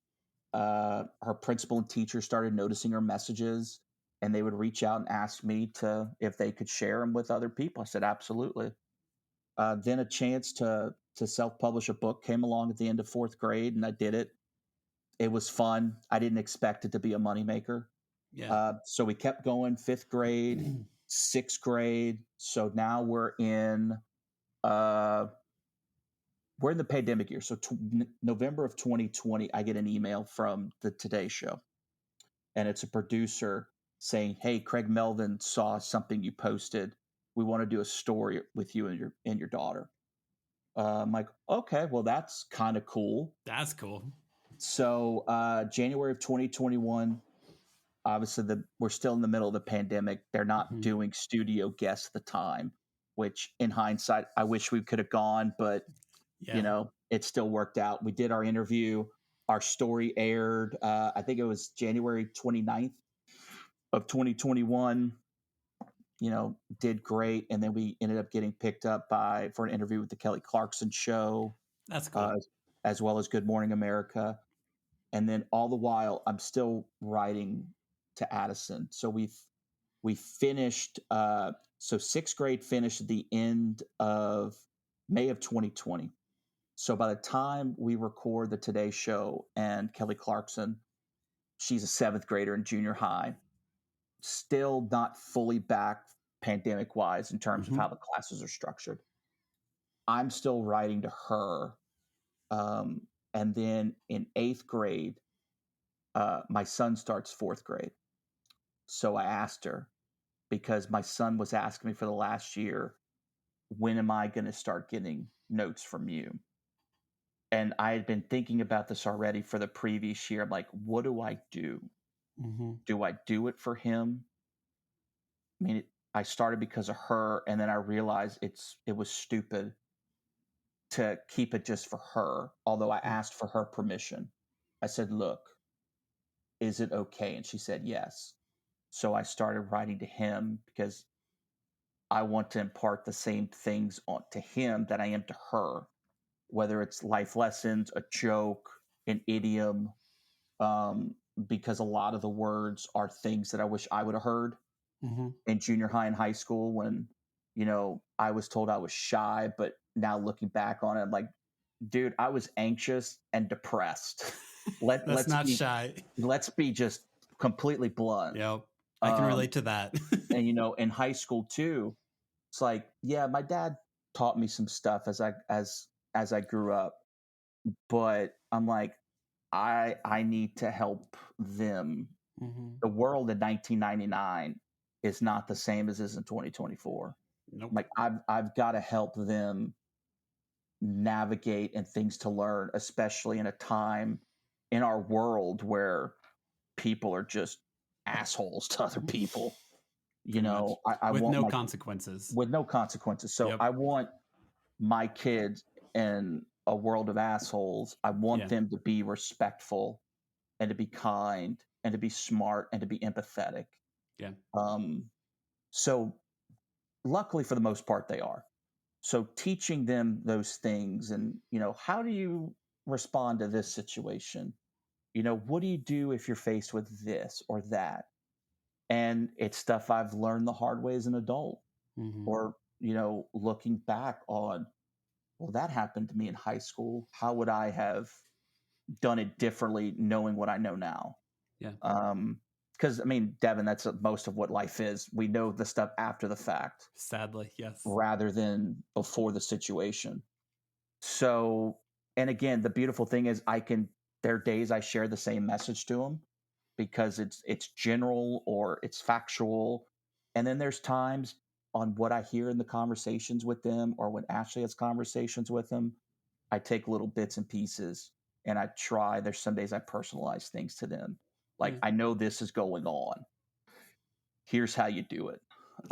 Her principal and teacher started noticing her messages, and they would reach out and ask me if they could share them with other people. I said absolutely. Then a chance to self publish a book came along at the end of fourth grade, and I did it. It was fun. I didn't expect it to be a moneymaker. Yeah. So we kept going. Fifth grade, sixth grade. So now uh, we're in the pandemic year. So November of 2020, I get an email from the Today Show, and it's a producer saying, "Hey, Craig Melvin saw something you posted. We want to do a story with you and your daughter." I'm like, okay, well, that's kind of cool. That's cool. So January of 2021, obviously we're still in the middle of the pandemic. They're not Mm-hmm. doing studio guests at the time, which in hindsight, I wish we could have gone, but Yeah. it still worked out. We did our interview. our story aired. I think it was January 29th of 2021. Did great, and then we ended up getting picked up for an interview with the Kelly Clarkson Show, That's cool. as well as Good Morning America. And then all the while, I'm still writing to Addison. So we finished. So sixth grade finished at the end of May of 2020. So by the time we record the Today Show and Kelly Clarkson, she's a seventh grader in junior high, still not fully back pandemic wise in terms of how the classes are structured. I'm still writing to her. And then in eighth grade, my son starts fourth grade. So I asked her, because my son was asking me for the last year, when am I going to start getting notes from you? And I had been thinking about this already for the previous year. I'm like, what do I do? Do I do it for him? I mean, I started because of her, and then I realized it was stupid to keep it just for her. Although I asked for her permission, I said, "Look, is it okay?" And she said yes. So I started writing to him because I want to impart the same things to him that I am to her, whether it's life lessons, a joke, an idiom, because a lot of the words are things that I wish I would have heard in junior high and high school when, I was told I was shy, but now looking back on it, I'm like, dude, I was anxious and depressed. That's not shy. Let's be just completely blunt. Yep. I can relate to that. And, in high school too, it's like, yeah, my dad taught me some stuff as I grew up, but I'm like, I need to help them. The world in 1999 is not the same as is in 2024. Nope. Like I've got to help them navigate and things to learn, especially in a time in our world where people are just assholes to other people. I with want no consequences. with no consequences. So Yep. I want my kids in a world of assholes. I want them to be respectful and to be kind and to be smart and to be empathetic. Yeah. So luckily for the most part they are. So teaching them those things and, how do you respond to this situation? What do you do if you're faced with this or that? And it's stuff I've learned the hard way as an adult or, looking back on, well, that happened to me in high school. How would I have done it differently knowing what I know now? Yeah. Because Devin, that's most of what life is. We know the stuff after the fact. Sadly, yes. Rather than before the situation. So, and again, the beautiful thing is there are days I share the same message to them because it's general or it's factual. And then there's times on what I hear in the conversations with them or when Ashley has conversations with them, I take little bits and pieces and there's some days I personalize things to them. Like, I know this is going on. Here's how you do it.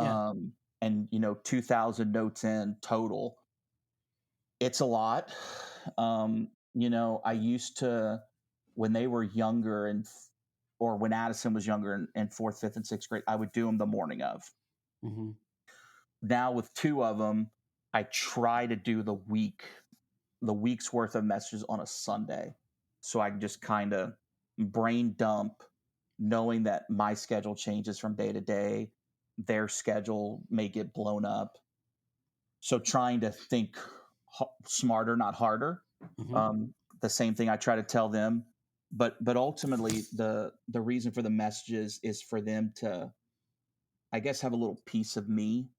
Yeah. And 2,000 notes in total. It's a lot. I used to, when they were younger or when Addison was younger in fourth, fifth, and sixth grade, I would do them the morning of. Now with two of them, I try to do the week's worth of messages on a Sunday. So I can just kind of brain dump, knowing that my schedule changes from day to day. Their schedule may get blown up. So trying to think smarter, not harder. The same thing I try to tell them, but ultimately the reason for the messages is for them to, I guess, have a little piece of me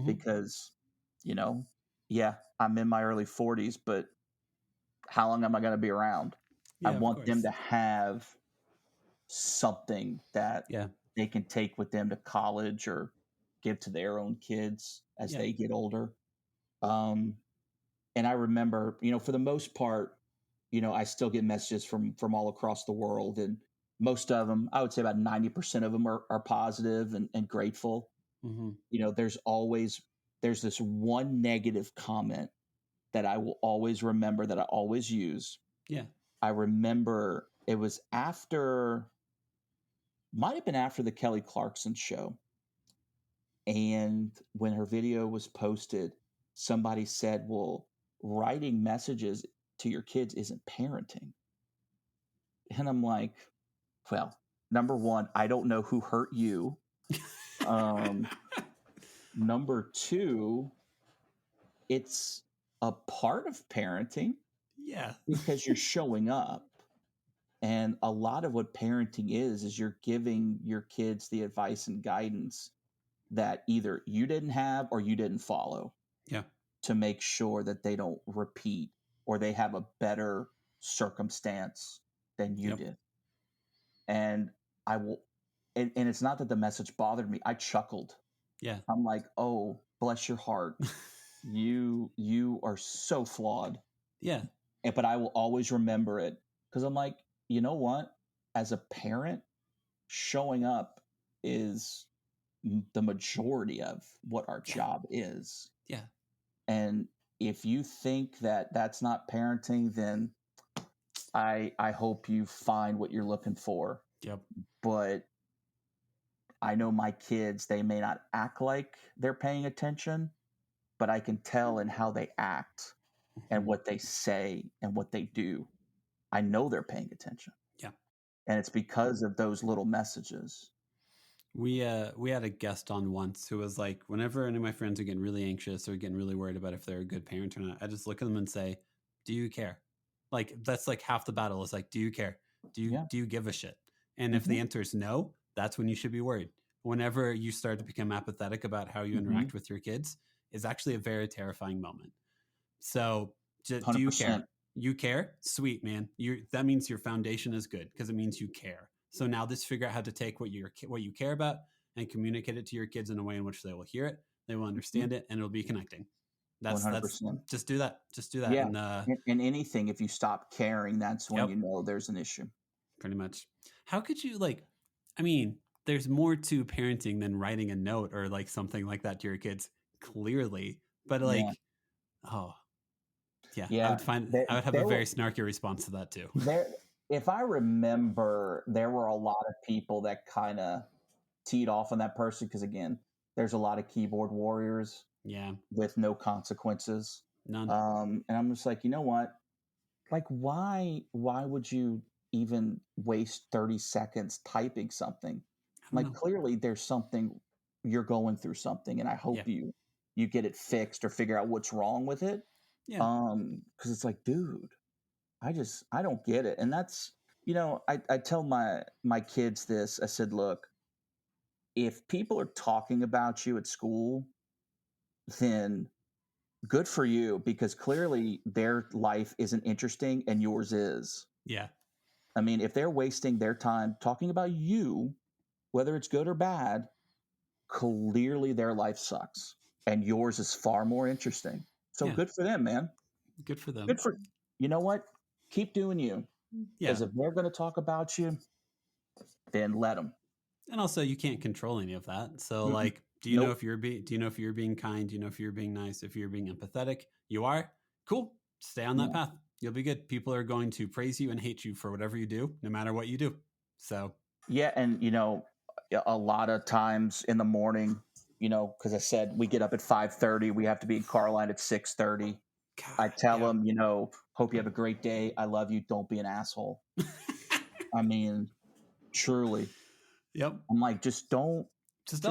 because, yeah, I'm in my early 40s, but how long am I going to be around? Yeah, I want them to have something that they can take with them to college or give to their own kids as they get older. And I remember, for the most part, I still get messages from all across the world, and most of them, I would say about 90% of them are positive and grateful. There's this one negative comment that I will always remember that I always use. Yeah. I remember it was might have been after the Kelly Clarkson show. And when her video was posted, somebody said, well, writing messages to your kids isn't parenting. And I'm like, well, number one, I don't know who hurt you. Number two, it's a part of parenting. Yeah. Because you're showing up. And a lot of what parenting is you're giving your kids the advice and guidance that either you didn't have or you didn't follow. Yeah. To make sure that they don't repeat or they have a better circumstance than you did. And I will, and it's not that the message bothered me. I chuckled. Yeah. I'm like, oh, bless your heart. You are so flawed. Yeah. But I will always remember it because I'm like, you know what? As a parent, showing up is the majority of what our job is. Yeah. And if you think that that's not parenting, then I hope you find what you're looking for. Yep. But I know my kids, they may not act like they're paying attention, but I can tell in how they act and what they say and what they do. I know they're paying attention. Yeah. And it's because of those little messages. We had a guest on once who was like, whenever any of my friends are getting really anxious or getting really worried about if they're a good parent or not, I just look at them and say, do you care? Like, that's like half the battle is like, do you care? Do you give a shit? And if the answer is no, that's when you should be worried. Whenever you start to become apathetic about how you interact with your kids is actually a very terrifying moment. So do you care? You care? Sweet, man. That means your foundation is good because it means you care. So now just figure out how to take what you care about and communicate it to your kids in a way in which they will hear it, they will understand it, and it'll be connecting. That's 100%. Just do that. Just do that. Yeah. And anything, if you stop caring, that's when you know there's an issue. Pretty much. How could you there's more to parenting than writing a note or like something like that to your kids, clearly. But I would have a very snarky response to that too. If I remember, there were a lot of people that kind of teed off on that person because, again, there's a lot of keyboard warriors with no consequences. None. And I'm just like, you know what? Like, why would you even waste 30 seconds typing something? Like, clearly there's something, you're going through something, and I hope you get it fixed or figure out what's wrong with it. Yeah. Because it's like, dude, I don't get it. And that's, I tell my kids this. I said, look, if people are talking about you at school, then good for you, because clearly their life isn't interesting and yours is. Yeah. I mean, if they're wasting their time talking about you, whether it's good or bad, clearly their life sucks and yours is far more interesting. So good for them, man. Good for them. You know what? Keep doing you. Because if they're going to talk about you, then let them. And also, you can't control any of that. So, do you know if you're being kind? Do you know if you're being nice? If you're being empathetic? You are? Cool. Stay on that path. You'll be good. People are going to praise you and hate you for whatever you do, no matter what you do. So. Yeah, and a lot of times in the morning, because I said we get up at 5:30, we have to be in Carline at 6:30. I tell them, hope you have a great day. I love you. Don't be an asshole. I mean, truly. Yep. I'm like, just don't. Just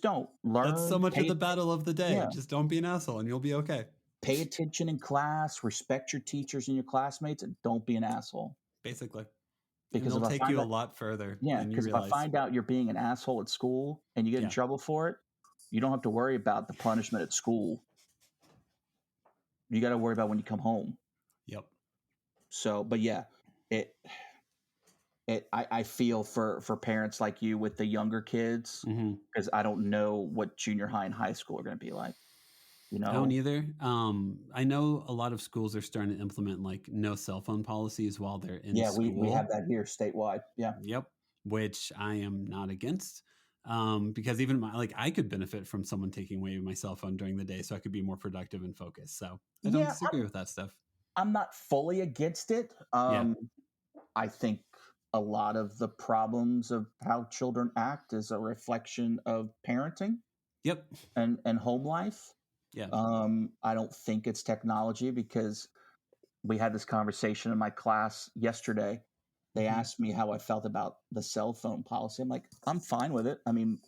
don't. Learn. That's so much of the battle of the day. Yeah. Just don't be an asshole and you'll be okay. Pay attention in class, respect your teachers and your classmates, and don't be an asshole. Basically. Because it'll take you a lot further. Yeah, because if I find out you're being an asshole at school and you get in trouble for it, you don't have to worry about the punishment at school. You got to worry about when you come home. Yep. So, but yeah, I feel for parents like you with the younger kids, because I don't know what junior high and high school are going to be like. I don't either. I know a lot of schools are starting to implement no cell phone policies while they're in school. Yeah, we have that here statewide. Yeah. Yep. Which I am not against. Because even I could benefit from someone taking away my cell phone during the day so I could be more productive and focused. So I don't disagree with that stuff. I'm not fully against it. Yeah. I think a lot of the problems of how children act is a reflection of parenting Yep. and home life. Yeah. I don't think it's technology because we had this conversation in my class yesterday. They Mm-hmm. asked me how I felt about the cell phone policy. I'm like, I'm fine with it. I mean,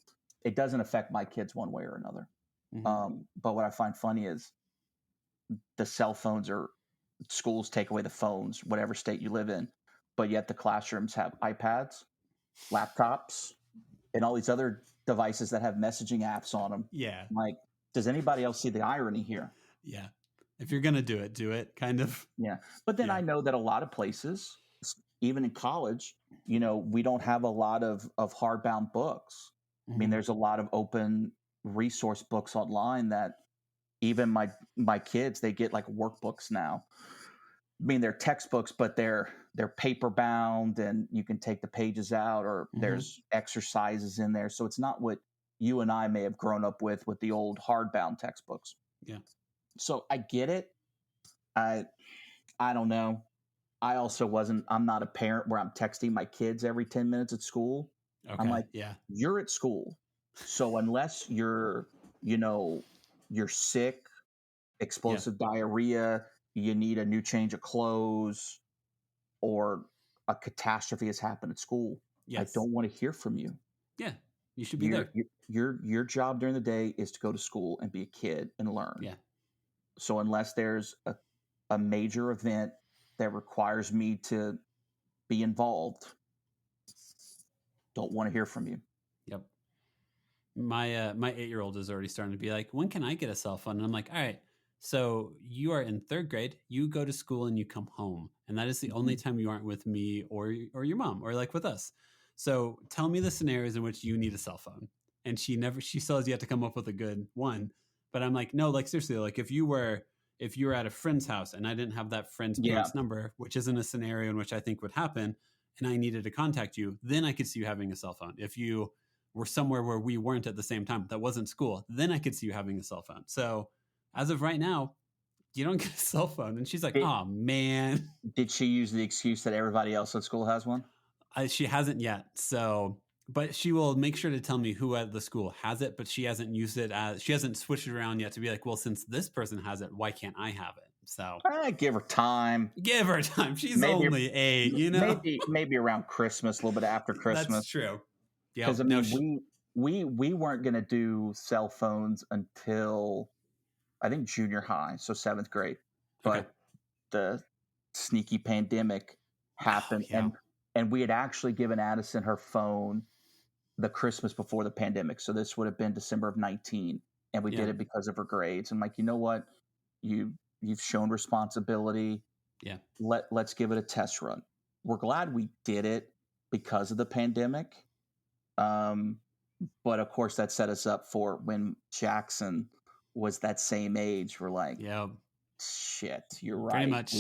it doesn't affect my kids one way or another. Mm-hmm. But what I find funny is the cell phones are schools take away the phones, whatever state you live in, but yet the classrooms have iPads, laptops, and all these other devices that have messaging apps on them. Yeah. Like, does anybody else see the irony here? Yeah. If you're going to do it kind of. Yeah. But then Yeah. I know that a lot of places, even in college, we don't have a lot of hardbound books. I mean, Mm-hmm. there's a lot of open resource books online that even my kids, they get like workbooks now. I mean, they're textbooks, but they're paper bound, and you can take the pages out, or Mm-hmm. there's exercises in there. So it's not what you and I may have grown up with the old hardbound textbooks. Yeah. So I get it. I I don't know. I'm not a parent where I'm texting my kids every 10 minutes at school. I'm Okay. like, Yeah. you're at school. So unless you know, you're sick, Yeah. explosive diarrhea, you need a new change of clothes, or a catastrophe has happened at school, I Yes. don't want to hear from you. Yeah. You should be Your there. your job during the day is to go to school and be a kid and learn. Yeah. So unless there's a major event that requires me to be involved, don't want to hear from you. Yep. My 8-year-old is already starting to be like, when can I get a cell phone? And I'm like, all right, so you are in 3rd grade, you go to school and you come home, and that is the only Mhm. time you aren't with me or your mom or like with us. So tell me the scenarios in which you need a cell phone. And she still has yet to come up with a good one. But I'm like, no, like seriously, like if you were at a friend's house and I didn't have that friend's Yeah, parents' number, which isn't a scenario in which I think would happen, and I needed to contact you, then I could see you having a cell phone. If you were somewhere where we weren't at the same time, that wasn't school, then I could see you having a cell phone. So as of right now, you don't get a cell phone. And she's like, did oh man, did she use the excuse that everybody else at school has one? she hasn't yet. So, but she will make sure to tell me who at the school has it, but she hasn't used it she hasn't switched it around yet to be like, well, since this person has it, why can't I have it? So Give her time. give her time. She's Maybe only 8. maybe around Christmas, a little bit after That's Christmas. true. Because Yep. I No, mean, we weren't going to do cell phones until I think junior high, so 7th grade. okay. But the sneaky pandemic Oh, happened, yeah. and we had actually given Addison her phone the Christmas before the pandemic. So this would have been December of 19, and we Yeah. did it because of her grades. I'm like, you know what, you've shown responsibility. Yeah. Let's give it a test run. We're glad we did it because of the pandemic. Um, but of course, that set us up for when Jackson was that same age. We're like, Yeah. shit, you're Pretty right. much.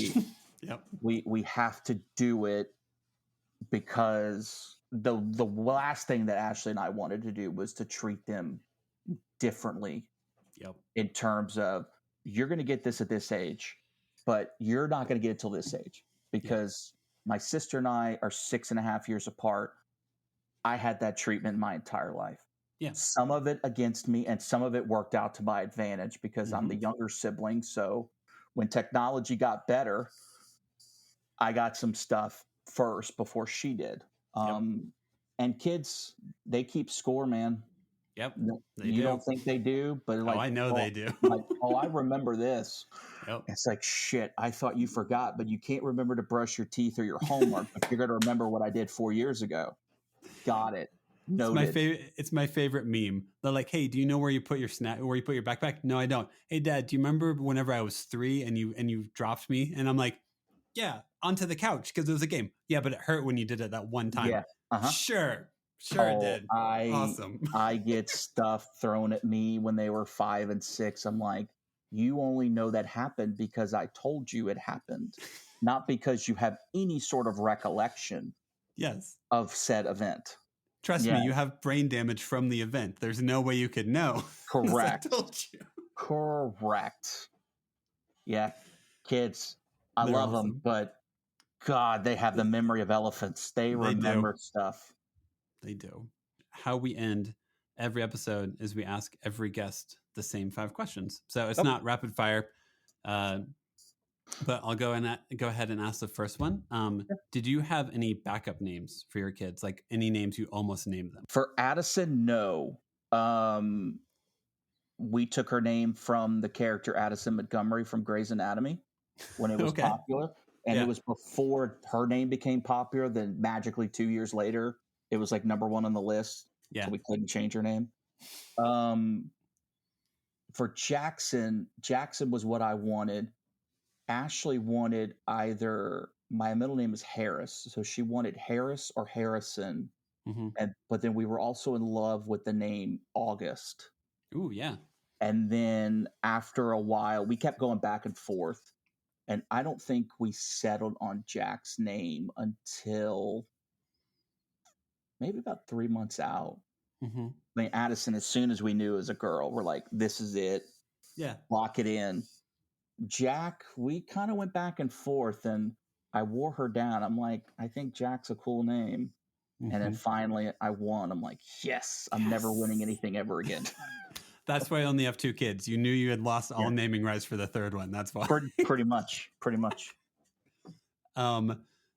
Yep. We have to do it because the last thing that Ashley and I wanted to do was to treat them differently Yep. in terms of you're going to get this at this age, but you're not going to get it till this age Yep. because my sister and I are 6.5 years apart. I had that treatment my entire life. Yeah. Some of it against me, and some of it worked out to my advantage because I'm the Mhm. younger sibling. So when technology got better, I got some stuff first before she did. Yep. And kids, they keep score, man. Yep. No, They you do. don't think they do, but Oh, I know they do. I remember this. Yep. It's like, shit, I thought you forgot, but you can't remember to brush your teeth or your homework, but you're going to remember what I did 4 years ago. Got it. Noted. It's my favorite meme. They're like, "Hey, do you know where you put your backpack?" No, I don't. Hey, Dad, do you remember whenever I was 3 and you dropped me? And I'm like, "Yeah, onto the couch because it was a game." Yeah, but it hurt when you did it that one time. Yeah. Uh-huh. Sure it Oh, did. Awesome. I get stuff thrown at me when they were 5 and 6. I'm like, you only know that happened because I told you it happened, not because you have any sort of recollection Yes. of said event. Trust Yeah, me, you have brain damage from the event. There's no way you could know. correct. I told you. Correct. Yeah, kids, I They're love them, awesome. but God, they have the memory of elephants. They They do. remember stuff. They do. How we end every episode is we ask every guest the same 5 questions. So it's Oh, not rapid fire, uh, but I'll go ahead and ask the first one. Did you have any backup names for your kids? Like any names you almost named them? for Addison, no. Um, we took her name from the character Addison Montgomery from Grey's Anatomy when it was Okay. popular. And it Yeah. was before her name became popular. Then magically 2 years later, it was like number one on the list. Yeah. So we couldn't change her name. For Jackson was what I wanted. Ashley wanted either, my middle name is Harris, so she wanted Harris or Harrison. Mm-hmm. But then we were also in love with the name August. Ooh, yeah. And then after a while, we kept going back and forth. And I don't think we settled on Jack's name until maybe about 3 months out. Mm-hmm. I mean, Addison, as soon as we knew it was a girl, we're like, this is it. Yeah. Lock it in. Jack, we kind of went back and forth, and I wore her down. I'm like, I think Jack's a cool name. Mm-hmm. And then finally I won. I'm like, yes, I'm never winning anything ever again. That's why I only have 2 kids. You knew you had lost all naming rights for the third one. That's why. Pretty much.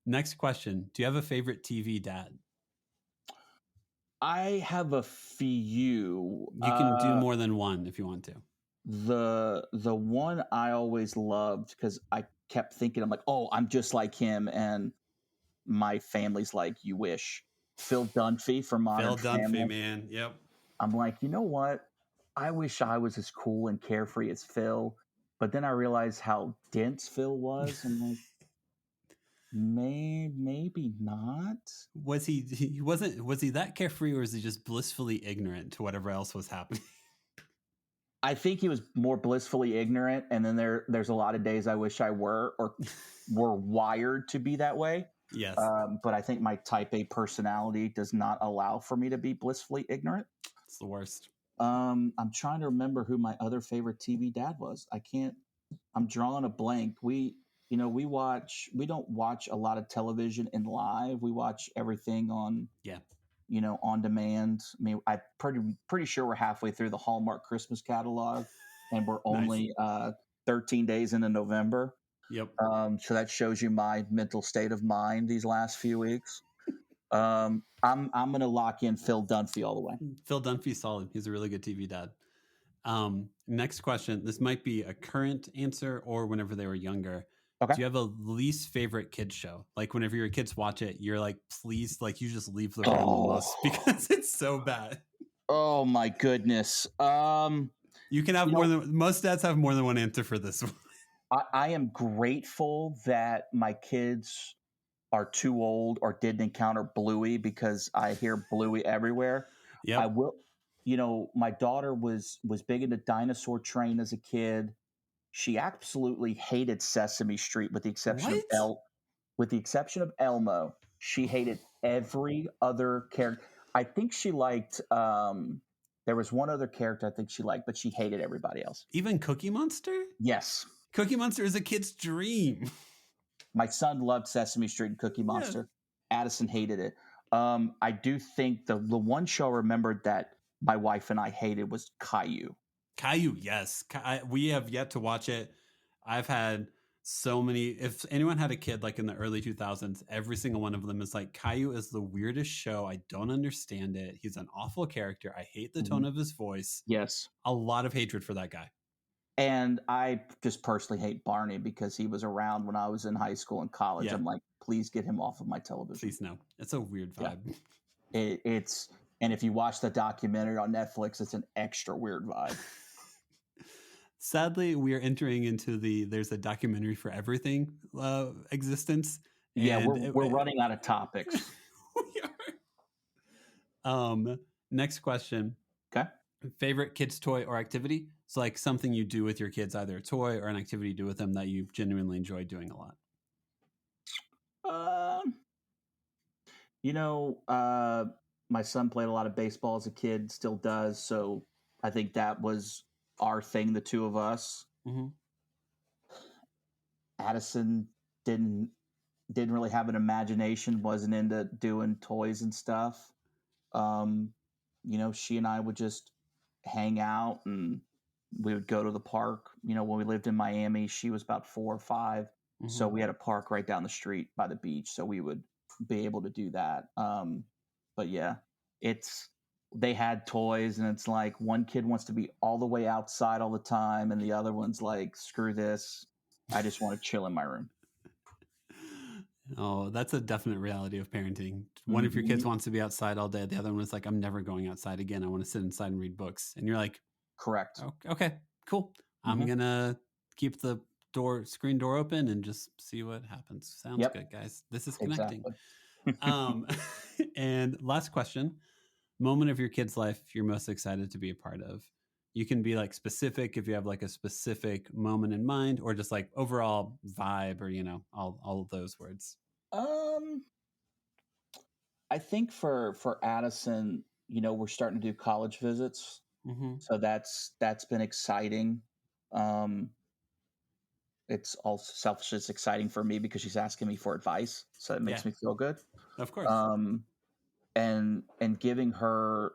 Next question. Do you have a favorite TV dad? I have a few. You can do more than one if you want to. The one I always loved, because I kept thinking, I'm like, oh, I'm just like him, and my family's like, you wish. Phil Dunphy from Modern Family. Phil Dunphy, man. Yep. I'm like, you know what? I wish I was as cool and carefree as Phil. But then I realized how dense Phil was. I'm like, maybe not. Was he that carefree, or was he just blissfully ignorant to whatever else was happening? I think he was more blissfully ignorant, and then there's a lot of days I wish I were, or were wired to be that way. Yes. But I think my type A personality does not allow for me to be blissfully ignorant. It's the worst. I'm trying to remember who my other favorite TV dad was. I'm drawing a blank. We don't watch a lot of television in live. We watch everything on on demand. I mean, I'm pretty sure we're halfway through the Hallmark Christmas catalog, and we're only 13 days into November. Yep. So that shows you my mental state of mind these last few weeks. I'm going to lock in Phil Dunphy all the way. Phil Dunphy's solid. He's a really good TV dad. Next question. This might be a current answer or whenever they were younger. Okay. Do you have a least favorite kids show? Like whenever your kids watch it, you're like, please, like you just leave the room almost because it's so bad. Oh my goodness. You can have most dads have more than one answer for this one. I am grateful that my kids are too old or didn't encounter Bluey, because I hear Bluey everywhere. Yeah, I will. My daughter was big into Dinosaur Train as a kid. She absolutely hated Sesame Street, with the exception of Elmo. She hated every other character. I think she liked. There was one other character I think she liked, but she hated everybody else. Even Cookie Monster? Yes. Cookie Monster is a kid's dream. My son loved Sesame Street and Cookie Monster. Yeah. Addison hated it. I do think the one show I remembered that my wife and I hated was Caillou. Caillou, yes. We have yet to watch it. I've had so many. If anyone had a kid like in the early 2000s, every single one of them is like, Caillou is the weirdest show. I don't understand it. He's an awful character. I hate the tone of his voice. Yes. A lot of hatred for that guy. And I just personally hate Barney because he was around when I was in high school and college. Yeah. I'm like, please get him off of my television. Please no. It's a weird vibe. Yeah. And if you watch the documentary on Netflix, it's an extra weird vibe. Sadly, we are entering into there's a documentary for everything existence. Yeah, we're running out of topics. We are. Next question. Okay. Favorite kids' toy or activity? It's like something you do with your kids, either a toy or an activity you do with them that you genuinely enjoy doing a lot. My son played a lot of baseball as a kid, still does. So I think that was our thing, the two of us. Mm-hmm. Addison didn't didn't really have an imagination, wasn't into doing toys and stuff. Um, she and I would just hang out and we would go to the park. When we lived in Miami, she was about 4 or 5. So Hmm. we had a park right down the street by the beach. So we would be able to do that. But yeah, it's, they had toys and it's like one kid wants to be all the way outside all the time. And the other one's like, screw this. I just want to chill in my room. Oh, that's a definite reality of parenting. One of your kids Hmm. wants to be outside all day. The other one was like, I'm never going outside again. I want to sit inside and read books. And you're like, Correct. "Oh, okay, cool. I'm Hmm. going to keep the screen door open and just see what happens." Sounds Yep, good, guys. This is connecting. exactly. Um, and last question, moment of your kid's life you're most excited to be a part of. You can be like specific if you have like a specific moment in mind, or just like overall vibe, or all of those words. um, I think for Addison, we're starting to do college visits, Hmm. so that's been exciting. Um, it's also selfishly it's exciting for me because she's asking me for advice, so it Yeah, makes me feel good. of course. Um, and giving her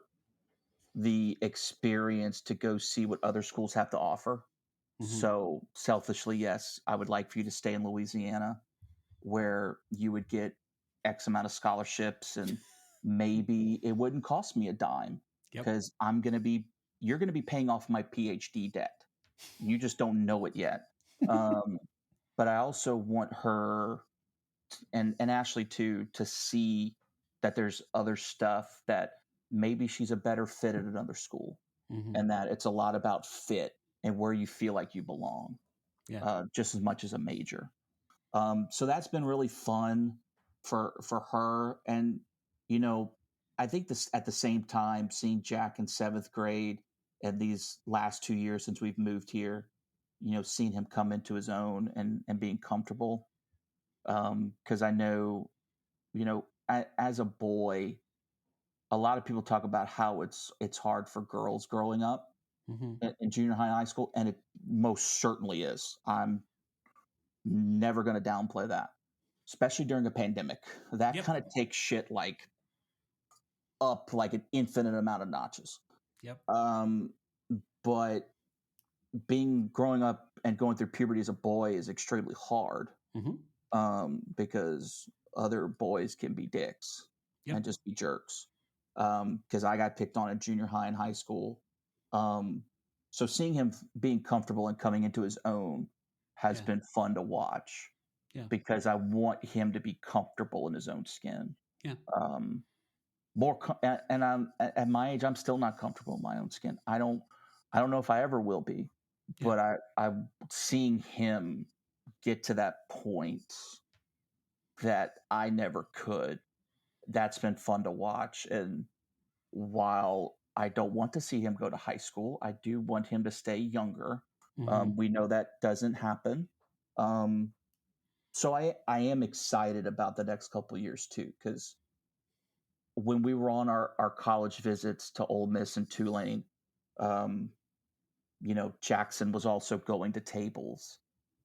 the experience to go see what other schools have to offer. Hmm. So selfishly, yes, I would like for you to stay in Louisiana where you would get X amount of scholarships and maybe it wouldn't cost me a dime Yep. because you're going to be paying off my PhD debt. You just don't know it yet. Um, but I also want her and Ashley too to see that there's other stuff that maybe she's a better fit at another school Hmm. and that it's a lot about fit and where you feel like you belong, Yeah. just as much as a major. So that's been really fun for her. And you know, I think this at the same time, seeing Jack in 7th grade and these last 2 years since we've moved here, seeing him come into his own and being comfortable. Because I know, as a boy, a lot of people talk about how it's hard for girls growing up Hmm. in junior high and high school, and it most certainly is. I'm never going to downplay that, especially during a pandemic. That Yep. kind of takes shit like up like an infinite amount of notches. Yep. Um, but being growing up and going through puberty as a boy is extremely hard Hmm. because other boys can be dicks Yep. and just be jerks. Because I got picked on in junior high and high school. Um, so seeing him being comfortable and coming into his own has Yeah. been fun to watch Yeah. because I want him to be comfortable in his own skin. Yeah. Um, and I'm at my age, I'm still not comfortable in my own skin. I don't know if I ever will be, Yeah. but I'm seeing him get to that point that I never could. That's been fun to watch. And while I don't want to see him go to high school, I do want him to stay younger. Hmm. We know that doesn't happen. Um, so I am excited about the next couple of years too, because when we were on our college visits to Ole Miss and Tulane, um, Jackson was also going to tables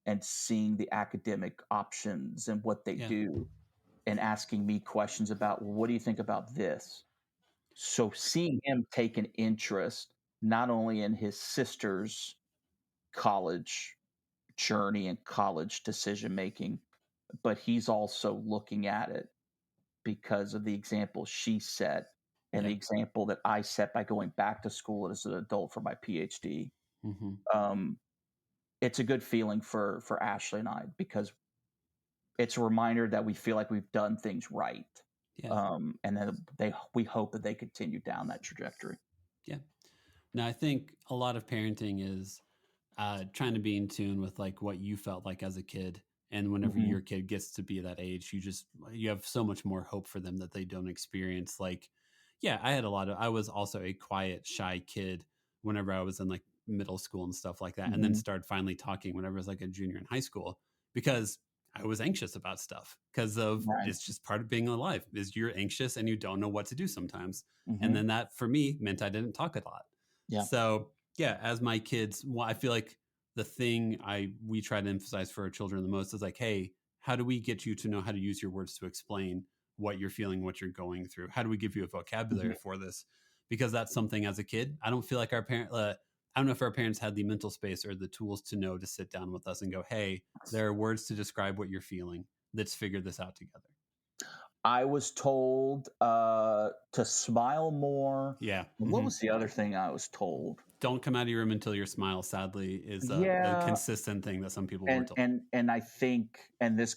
and seeing the academic options and what they Yeah. do and asking me questions about, well, what do you think about this? So seeing him take an interest not only in his sister's college journey and college decision making, but he's also looking at it because of the example she set and the Yep. example that I set by going back to school as an adult for my PhD. Hmm. Um, it's a good feeling for Ashley and I because it's a reminder that we feel like we've done things right, Yeah. and then we hope that they continue down that trajectory. Yeah. Now, I think a lot of parenting is trying to be in tune with like what you felt like as a kid. And whenever Hmm. your kid gets to be that age, you have so much more hope for them that they don't experience. Like, yeah, I was also a quiet, shy kid whenever I was in like middle school and stuff like that. And then Hmm. started finally talking whenever I was like a junior in high school because I was anxious about stuff because of Right. it's just part of being alive is you're anxious and you don't know what to do sometimes. And Hmm. then that for me meant I didn't talk a lot. Yeah. So yeah, as my kids, well, I feel like the thing we try to emphasize for our children the most is like, hey, how do we get you to know how to use your words to explain what you're feeling, what you're going through? How do we give you a vocabulary for this? Because that's something as a kid, I don't feel like I don't know if our parents had the mental space or the tools to know to sit down with us and go, hey, there are words to describe what you're feeling. Let's figure this out together. I was told to smile more. Yeah. What was the other thing I was told? Don't come out of your room until you smile, sadly, is a Yeah, consistent thing that some people were told. and I think, and this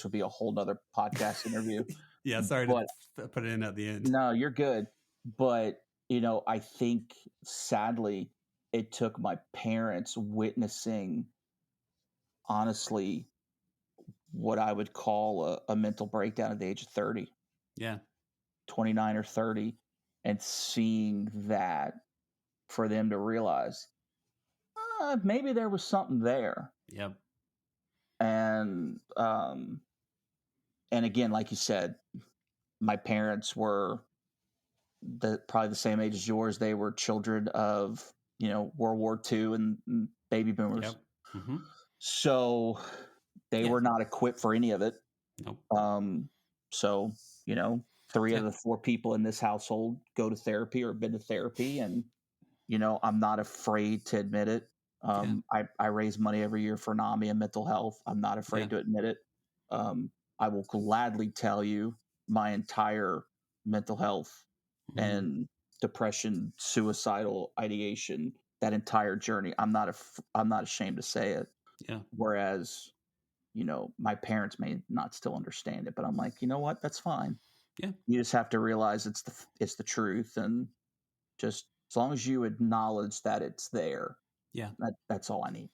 would be a whole nother podcast interview. Yeah, sorry but to put it in at the end. no, you're good. But I think sadly it took my parents witnessing, honestly, what I would call a mental breakdown at the age of 30. Yeah. 29 or 30, and seeing that, for them to realize maybe there was something there. Yep. And again, like you said, my parents were probably the same age as yours. They were children of World War II and baby boomers. Yep. Mm-hmm. So they were not equipped for any of it. Nope. So three of the four people in this household go to therapy or have been to therapy, and I'm not afraid to admit it. I raise money every year for NAMI and mental health. I'm not afraid to admit it. I will gladly tell you my entire mental health and depression, suicidal ideation, that entire journey. I'm not ashamed to say it. Yeah. Whereas, my parents may not still understand it, but I'm like, you know what? That's fine. Yeah. You just have to realize it's the truth, and just as long as you acknowledge that it's there. Yeah. That's all I need.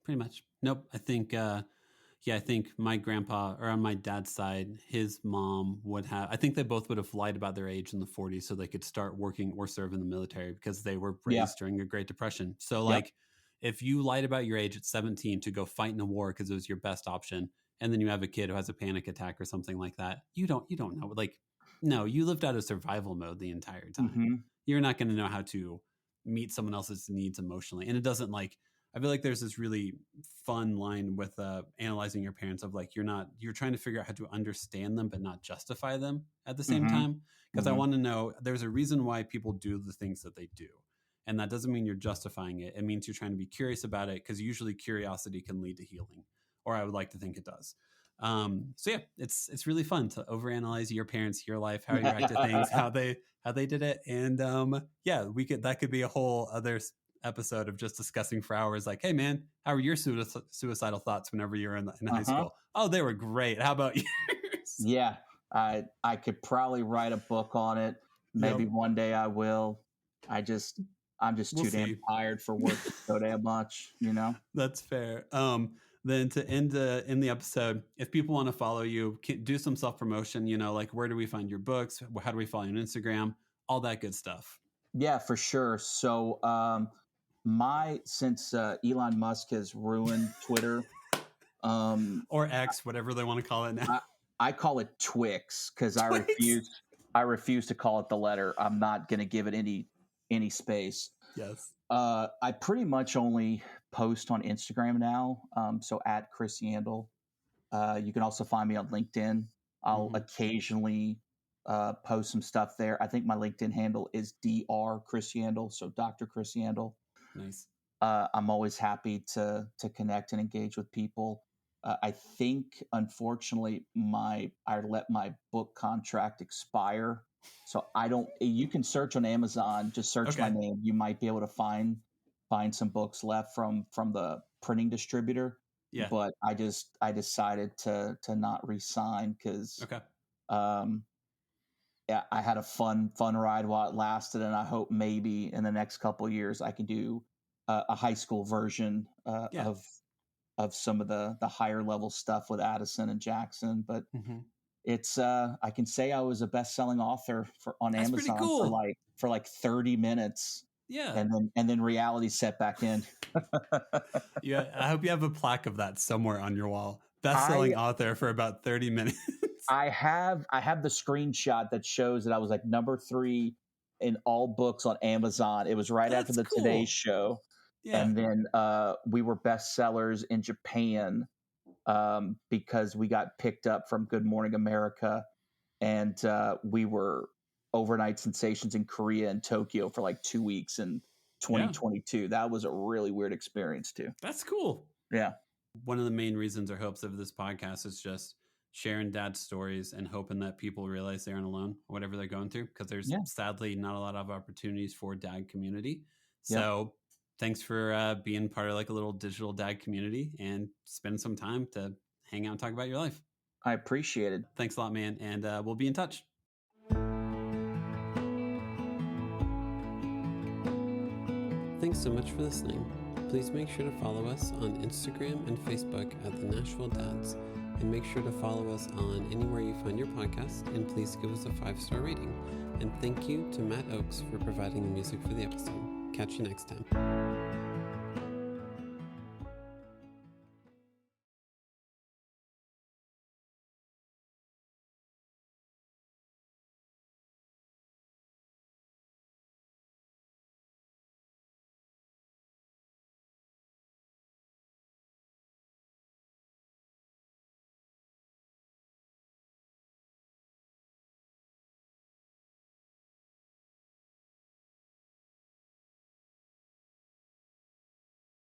Pretty much. Nope. I think I think my grandpa, or on my dad's side, his mom I think they both would have lied about their age in the 40s so they could start working or serve in the military, because they were raised during a Great Depression. So like, if you lied about your age at 17 to go fight in a war because it was your best option, and then you have a kid who has a panic attack or something like that, you don't know. Like, no, you lived out of survival mode the entire time. Mm-hmm. You're not going to know how to meet someone else's needs emotionally. And it doesn't, like, I feel like there's this really fun line with analyzing your parents of like, you're trying to figure out how to understand them, but not justify them at the same time. Because I want to know, there's a reason why people do the things that they do. And that doesn't mean you're justifying it. It means you're trying to be curious about it, because usually curiosity can lead to healing, or I would like to think it does. So yeah, it's really fun to overanalyze your parents, your life, how you react to things, how they did it. And that could be a whole other episode of just discussing for hours. Like, hey man, how were your suicidal thoughts whenever you were in high school? Oh, they were great. How about yours? Yeah, I could probably write a book on it. Maybe one day I will. I'm just too damn tired for work so damn much. That's fair. Then to end the episode, if people want to follow you, do some self-promotion, like, where do we find your books? How do we follow you on Instagram? All that good stuff. Yeah, for sure. So since Elon Musk has ruined Twitter, or X, whatever they want to call it now. I call it Twix, because I refuse to call it the letter. I'm not going to give it any space. Yes. I pretty much only post on Instagram now. So at Chris Yandle. You can also find me on LinkedIn. I'll occasionally post some stuff there. I think my LinkedIn handle is Dr. Chris Yandle, so Dr. Chris Yandle. Nice. I'm always happy to connect and engage with people. I think, unfortunately, I let my book contract expire. So you can search on Amazon, just search my name. You might be able to find some books left from the printing distributor. Yeah. But I decided to not re-sign, because I had a fun ride while it lasted, and I hope maybe in the next couple of years I can do a high school version of some of the higher level stuff with Addison and Jackson. But it's I can say I was a best-selling author on That's Amazon cool. for like 30 minutes. Yeah. And then reality set back in. Yeah, I hope you have a plaque of that somewhere on your wall. Best-selling author for about 30 minutes. I have the screenshot that shows that I was like number 3 in all books on Amazon. It was right after the Today Show. Yeah. And then we were bestsellers in Japan because we got picked up from Good Morning America, and we were overnight sensations in Korea and Tokyo for like 2 weeks in Yeah. 2022. That was a really weird experience too. That's cool. Yeah. One of the main reasons or hopes of this podcast is just sharing dad stories and hoping that people realize they aren't alone, whatever they're going through, because there's sadly not a lot of opportunities for dad community. So thanks for being part of like a little digital dad community and spending some time to hang out and talk about your life. I appreciate it. Thanks a lot, man. And we'll be in touch. Thanks so much for listening. Please make sure to follow us on Instagram and Facebook at the Nashville Dads, and make sure to follow us on anywhere you find your podcast, and please give us a 5-star rating. And thank you to Matt Oakes for providing the music for the episode. Catch you next time.